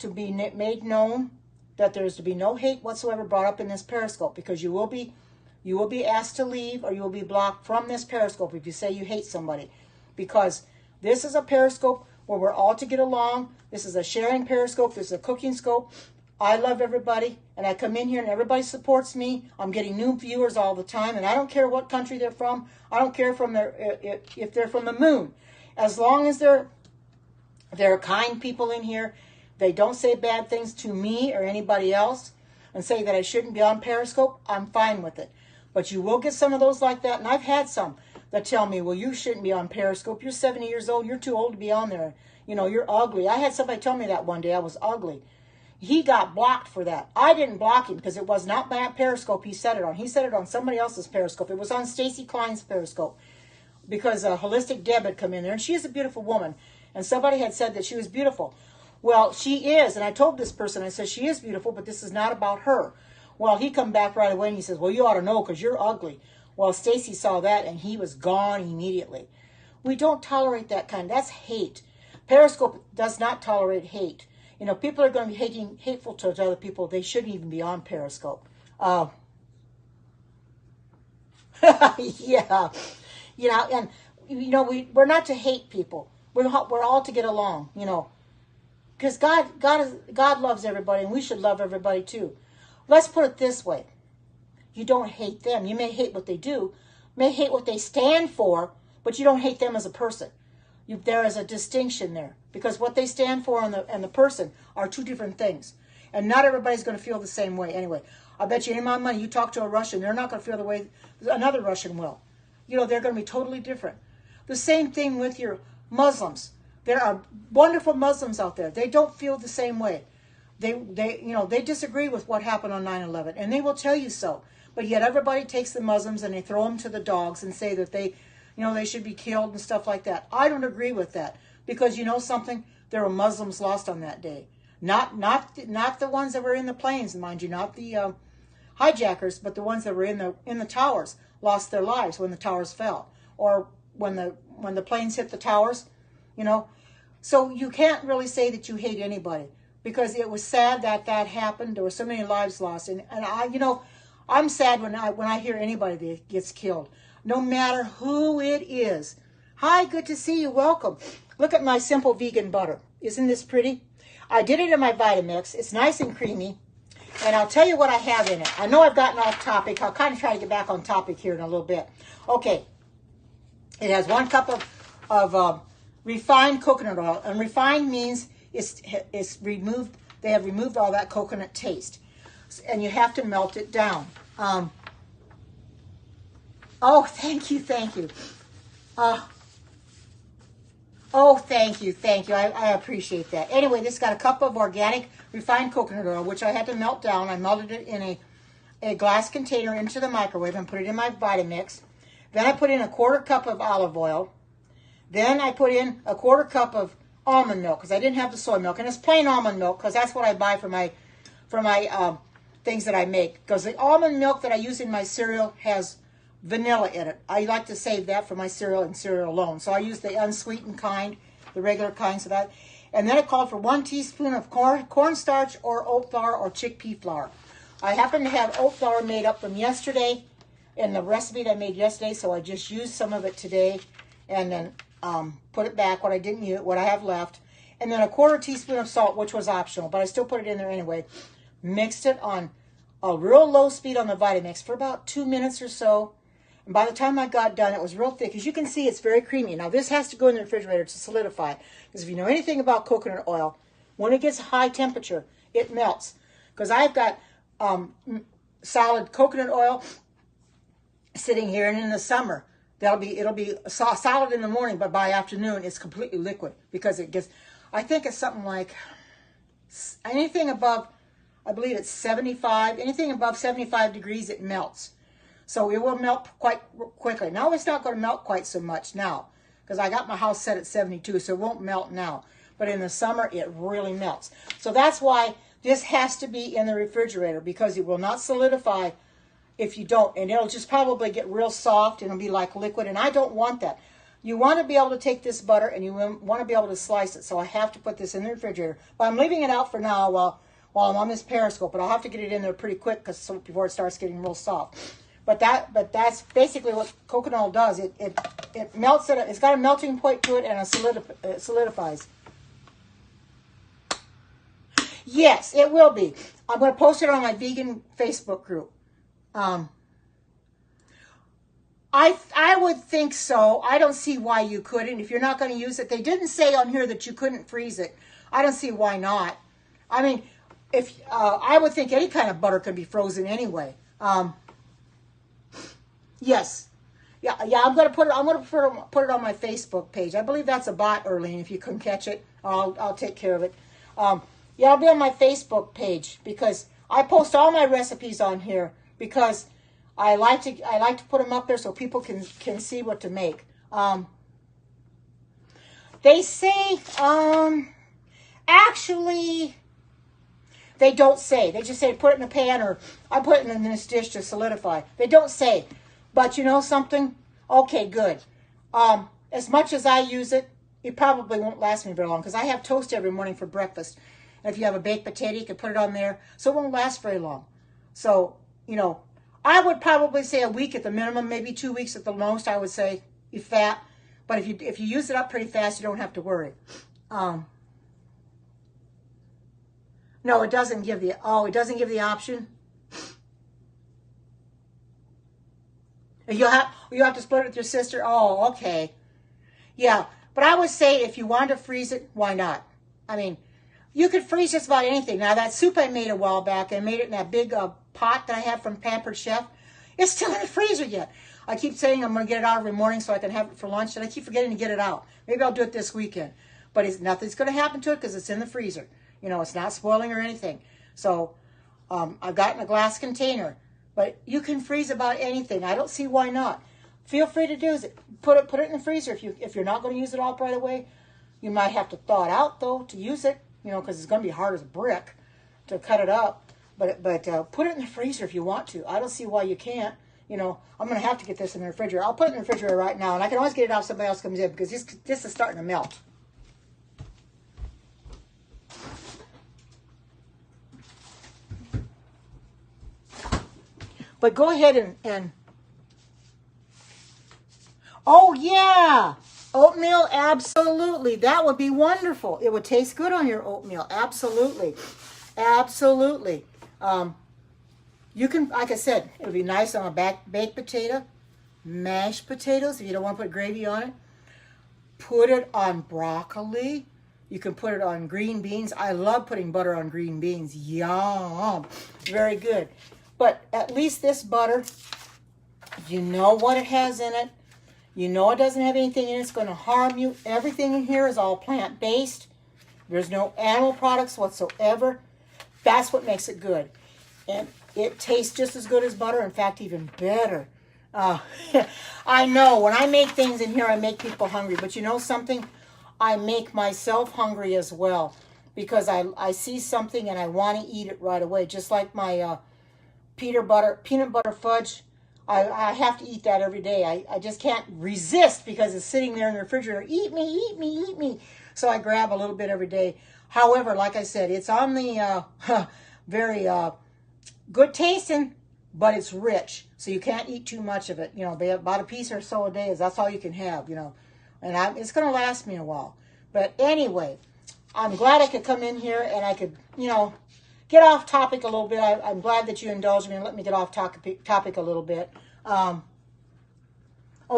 to be made known that there is to be no hate whatsoever brought up in this Periscope, because you will be You will be asked to leave, or you will be blocked from this Periscope if you say you hate somebody. Because this is a Periscope where we're all to get along. This is a sharing Periscope. This is a cooking scope. I love everybody, and I come in here and everybody supports me. I'm getting new viewers all the time, and I don't care what country they're from. I don't care if they're from the moon. As long as they're kind people in here, they don't say bad things to me or anybody else and say that I shouldn't be on Periscope, I'm fine with it. But you will get some of those like that, and I've had some that tell me, well, you shouldn't be on Periscope. You're 70 years old. You're too old to be on there. You know, you're ugly. I had somebody tell me that one day I was ugly. He got blocked for that. I didn't block him because it was not my Periscope he said it on. He said it on somebody else's Periscope. It was on Stacy Klein's Periscope because Holistic Deb had come in there, and she is a beautiful woman. And somebody had said that she was beautiful. Well, she is, and I told this person, I said, she is beautiful, but this is not about her. Well, he come back right away, and he says, well, you ought to know because you're ugly. Well, Stacy saw that, and he was gone immediately. We don't tolerate that kind. That's hate. Periscope does not tolerate hate. You know, people are going to be hateful to other people. They shouldn't even be on Periscope. Yeah. You know, and, you know, we're not to hate people. We're all to get along, you know. Because God loves everybody, and we should love everybody too. Let's put it this way. You don't hate them. You may hate what they do, may hate what they stand for, but you don't hate them as a person. There is a distinction there. Because what they stand for and the person are two different things. And not everybody's going to feel the same way. Anyway, I bet you any amount of money you talk to a Russian, they're not going to feel the way another Russian will. You know, they're going to be totally different. The same thing with your Muslims. There are wonderful Muslims out there. They don't feel the same way. They disagree with what happened on 9/11, and they will tell you so. But yet everybody takes the Muslims and they throw them to the dogs and say that they should be killed and stuff like that. I don't agree with that because you know something? There were Muslims lost on that day. Not the ones that were in the planes, mind you, not the hijackers, but the ones that were in the towers lost their lives when the towers fell, or when the planes hit the towers. You know, so you can't really say that you hate anybody because it was sad that happened. There were so many lives lost, and I'm sad when I hear anybody that gets killed, no matter who it is. Hi, good to see you. Welcome. Look at my simple vegan butter. Isn't this pretty? I did it in my Vitamix. It's nice and creamy, and I'll tell you what I have in it. I know I've gotten off topic. I'll kind of try to get back on topic here in a little bit. Okay, it has 1 cup of refined coconut oil, and refined means it's removed. They have removed all that coconut taste, and you have to melt it down. Oh, thank you. Oh, thank you. I appreciate that. Anyway, this got a cup of organic refined coconut oil, which I had to melt down. I melted it in a glass container into the microwave and put it in my Vitamix. Then I put in a 1/4 cup of olive oil. Then I put in a 1/4 cup of almond milk because I didn't have the soy milk, and it's plain almond milk because that's what I buy for my things that I make. Because the almond milk that I use in my cereal has vanilla in it. I like to save that for my cereal and cereal alone, so I use the unsweetened kind, the regular kind. So that, and then I called for 1 teaspoon of cornstarch or oat flour or chickpea flour. I happen to have oat flour made up from yesterday in the recipe that I made yesterday, so I just used some of it today, and then put it back, what I didn't use, what I have left, and then a 1/4 teaspoon of salt, which was optional, but I still put it in there anyway. Mixed it on a real low speed on the Vitamix for about 2 minutes or so, and by the time I got done, it was real thick. As you can see, it's very creamy. Now, this has to go in the refrigerator to solidify, because if you know anything about coconut oil, when it gets high temperature, it melts. Because I've got solid coconut oil sitting here, and in the summer, it'll be solid in the morning, but by afternoon it's completely liquid because it gets, I think it's something like anything above, I believe it's 75, anything above 75 degrees it melts. So it will melt quite quickly. Now it's not going to melt quite so much now because I got my house set at 72, so it won't melt now. But in the summer it really melts. So that's why this has to be in the refrigerator, because it will not solidify if you don't, and it'll just probably get real soft and it'll be like liquid, and I don't want that. You want to be able to take this butter and you want to be able to slice it, so I have to put this in the refrigerator. But I'm leaving it out for now while I'm on this Periscope, but I'll have to get it in there pretty quick before it starts getting real soft. But that's basically what coconut oil does. It melts it. It's got a melting point to it, and it solidifies. Yes, it will be. I'm going to post it on my vegan Facebook group. I would think so. I don't see why you couldn't. If you're not going to use it, they didn't say on here that you couldn't freeze it. I don't see why not. I mean, if I would think any kind of butter could be frozen anyway. Yes, yeah. I'm going to put it. I'm going to put it on my Facebook page. I believe that's a bot, Erlene. If you can catch it, I'll take care of it. Yeah, I'll be on my Facebook page because I post all my recipes on here because I like to put them up there so people can see what to make. They say actually they don't say. They just say put it in a pan or I put it in this dish to solidify. They don't say. But you know something? Okay, good. As much as I use it, it probably won't last me very long because I have toast every morning for breakfast. And if you have a baked potato, you can put it on there. So it won't last very long. So, you know, I would probably say a week at the minimum, maybe 2 weeks at the most, I would say, if that. But if you use it up pretty fast, you don't have to worry. No, it doesn't give the, it doesn't give the option. You have to split it with your sister. Oh, okay. Yeah, but I would say if you wanted to freeze it, why not? I mean, you could freeze just about anything. Now, that soup I made a while back, I made it in that big pot that I have from Pampered Chef. It's still in the freezer yet. I keep saying I'm going to get it out every morning so I can have it for lunch, and I keep forgetting to get it out. Maybe I'll do it this weekend. But nothing's going to happen to it because it's in the freezer. You know, it's not spoiling or anything. So I've got it in a glass container. But you can freeze about anything. I don't see why not. Feel free to do it. Put it in the freezer. If you're not going to use it all right away, you might have to thaw it out though to use it. You know, because it's going to be hard as a brick to cut it up. But put it in the freezer if you want to. I don't see why you can't. You know, I'm going to have to get this in the refrigerator. I'll put it in the refrigerator right now, and I can always get it out if somebody else comes in because this is starting to melt. But go ahead and oh yeah, oatmeal, absolutely. That would be wonderful. It would taste good on your oatmeal, absolutely, absolutely. You can, like I said, it would be nice on a baked potato, mashed potatoes if you don't want to put gravy on it. Put it on broccoli. You can put it on green beans. I love putting butter on green beans. Yum, very good. But at least this butter, you know what it has in it. You know it doesn't have anything in it that's going to harm you. Everything in here is all plant-based. There's no animal products whatsoever. That's what makes it good. And it tastes just as good as butter. In fact, even better. I know. When I make things in here, I make people hungry. But you know something? I make myself hungry as well. Because I see something and I want to eat it right away. Just like my peanut butter fudge. I have to eat that every day. I just can't resist because it's sitting there in the refrigerator. Eat me, eat me, eat me. So I grab a little bit every day. However, like I said, it's on the very good tasting, but it's rich. So you can't eat too much of it. You know, about a piece or so a day that's all you can have, you know. And it's going to last me a while. But anyway, I'm glad I could come in here and I could, you know, get off topic a little bit. I'm glad that you indulged me and let me get off topic a little bit. Oh,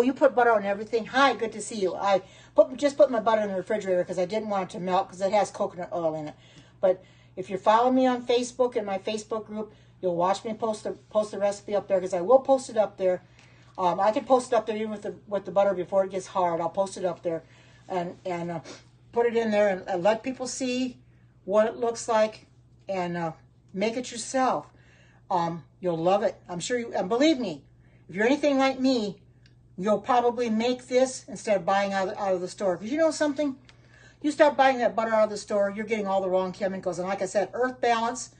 you put butter on everything? Hi, good to see you. I just put my butter in the refrigerator because I didn't want it to melt because it has coconut oil in it. But if you're following me on Facebook in my Facebook group, you'll watch me post the recipe up there because I will post it up there. I can post it up there even with the butter before it gets hard. I'll post it up there and put it in there and let people see what it looks like. And make it yourself. You'll love it. I'm sure you, and believe me, if you're anything like me, you'll probably make this instead of buying out of the store. Because you know something? You start buying that butter out of the store, you're getting all the wrong chemicals. And like I said, Earth Balance,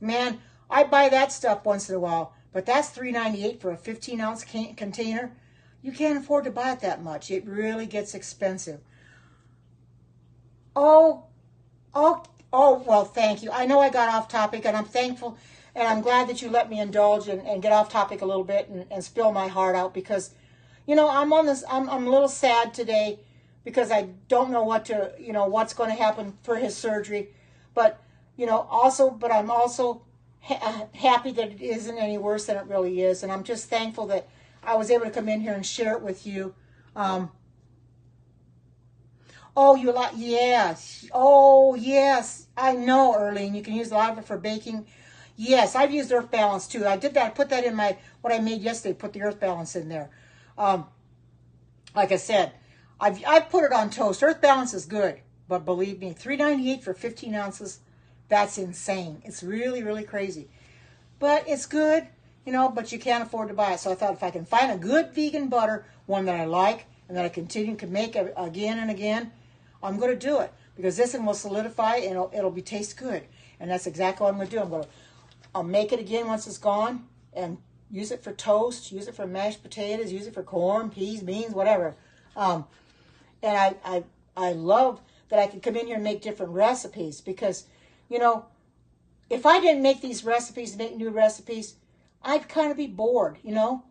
man, I buy that stuff once in a while. But that's $3.98 for a 15-ounce container. You can't afford to buy it that much. It really gets expensive. Oh, well, thank you. I know I got off topic, and I'm thankful. And I'm glad that you let me indulge and get off topic a little bit and spill my heart out because, you know, I'm a little sad today because I don't know what's going to happen for his surgery. But, you know, but I'm also happy that it isn't any worse than it really is. And I'm just thankful that I was able to come in here and share it with you. Oh, you like, yes. Oh, yes. I know, Erlene. You can use a lot of it for baking. Yes, I've used Earth Balance too. I did that. I put that in what I made yesterday. Put the Earth Balance in there. Like I said, I've put it on toast. Earth Balance is good, but believe me, $3.98 for 15 ounces. That's insane. It's really, really crazy, but it's good, you know. But you can't afford to buy it. So I thought if I can find a good vegan butter, one that I like and that I can make again and again, I'm going to do it because this one will solidify and it'll taste good. And that's exactly what I'm going to do. I'll make it again once it's gone and use it for toast, use it for mashed potatoes, use it for corn, peas, beans, whatever. And I love that I can come in here and make different recipes because, you know, if I didn't make these recipes, make new recipes, I'd kind of be bored, you know.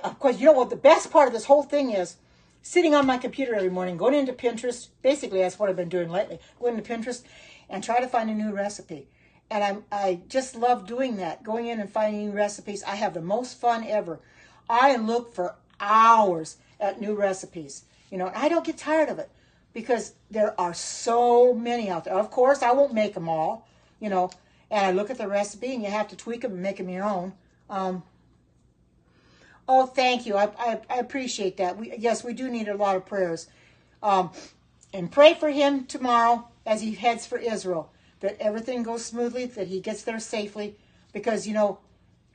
Of course, you know what the best part of this whole thing is? Sitting on my computer every morning, going into Pinterest. Basically, that's what I've been doing lately. Going into Pinterest and try to find a new recipe. And I just love doing that, going in and finding new recipes. I have the most fun ever. I look for hours at new recipes. You know, and I don't get tired of it because there are so many out there. Of course, I won't make them all, you know. And I look at the recipe and you have to tweak them and make them your own. Oh, thank you. I appreciate that. Yes, we do need a lot of prayers. And pray for him tomorrow as he heads for Israel, that everything goes smoothly, that he gets there safely, because, you know,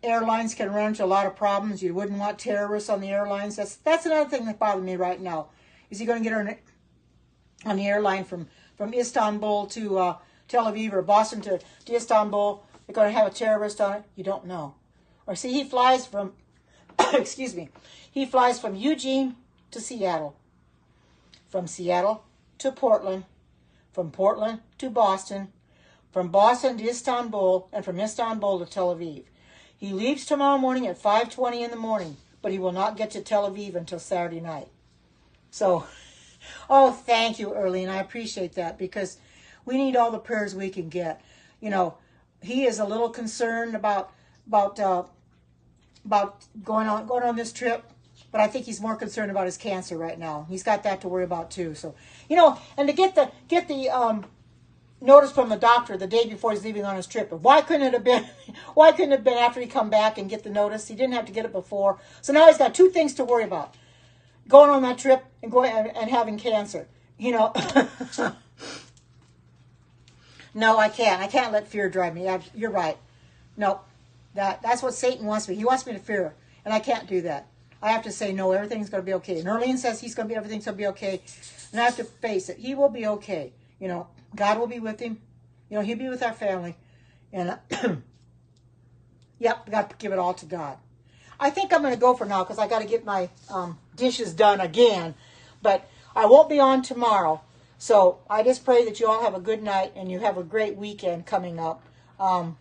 airlines can run into a lot of problems. You wouldn't want terrorists on the airlines. That's another thing that bothers me right now. Is he going to get on the airline from Istanbul to Tel Aviv or Boston to Istanbul? They're going to have a terrorist on it? You don't know. Or see, he flies from, excuse me, he flies from Eugene to Seattle, from Seattle to Portland, from Portland to Boston, from Boston to Istanbul, and from Istanbul to Tel Aviv. He leaves tomorrow morning at 5:20 in the morning, but he will not get to Tel Aviv until Saturday night. So, oh, thank you, Erlene. I appreciate that because we need all the prayers we can get. You know, he is a little concerned about going on this trip, but I think he's more concerned about his cancer right now. He's got that to worry about too. So, you know, and to get the notice from the doctor the day before he's leaving on his trip. Why couldn't it have been? Why couldn't it have been after he come back and get the notice? He didn't have to get it before. So now he's got two things to worry about: going on that trip and going and having cancer. You know. No, I can't. I can't let fear drive me. You're right. No, that's what Satan wants me. He wants me to fear, and I can't do that. I have to say no. Everything's going to be okay. And Erlene says everything's going to be okay, and I have to face it. He will be okay. You know. God will be with him. You know, he'll be with our family. And, yep, we got to give it all to God. I think I'm going to go for now because I got to get my dishes done again. But I won't be on tomorrow. So I just pray that you all have a good night and you have a great weekend coming up. And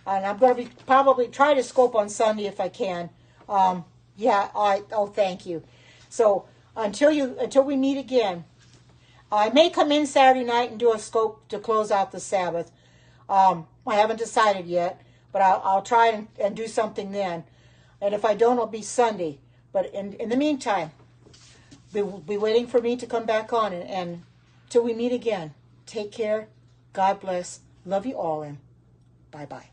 I'm going to be probably try to scope on Sunday if I can. Thank you. So until we meet again, I may come in Saturday night and do a scope to close out the Sabbath. I haven't decided yet, but I'll try and do something then. And if I don't, it'll be Sunday. But in the meantime, be waiting for me to come back on. And till we meet again, take care. God bless. Love you all, and bye-bye.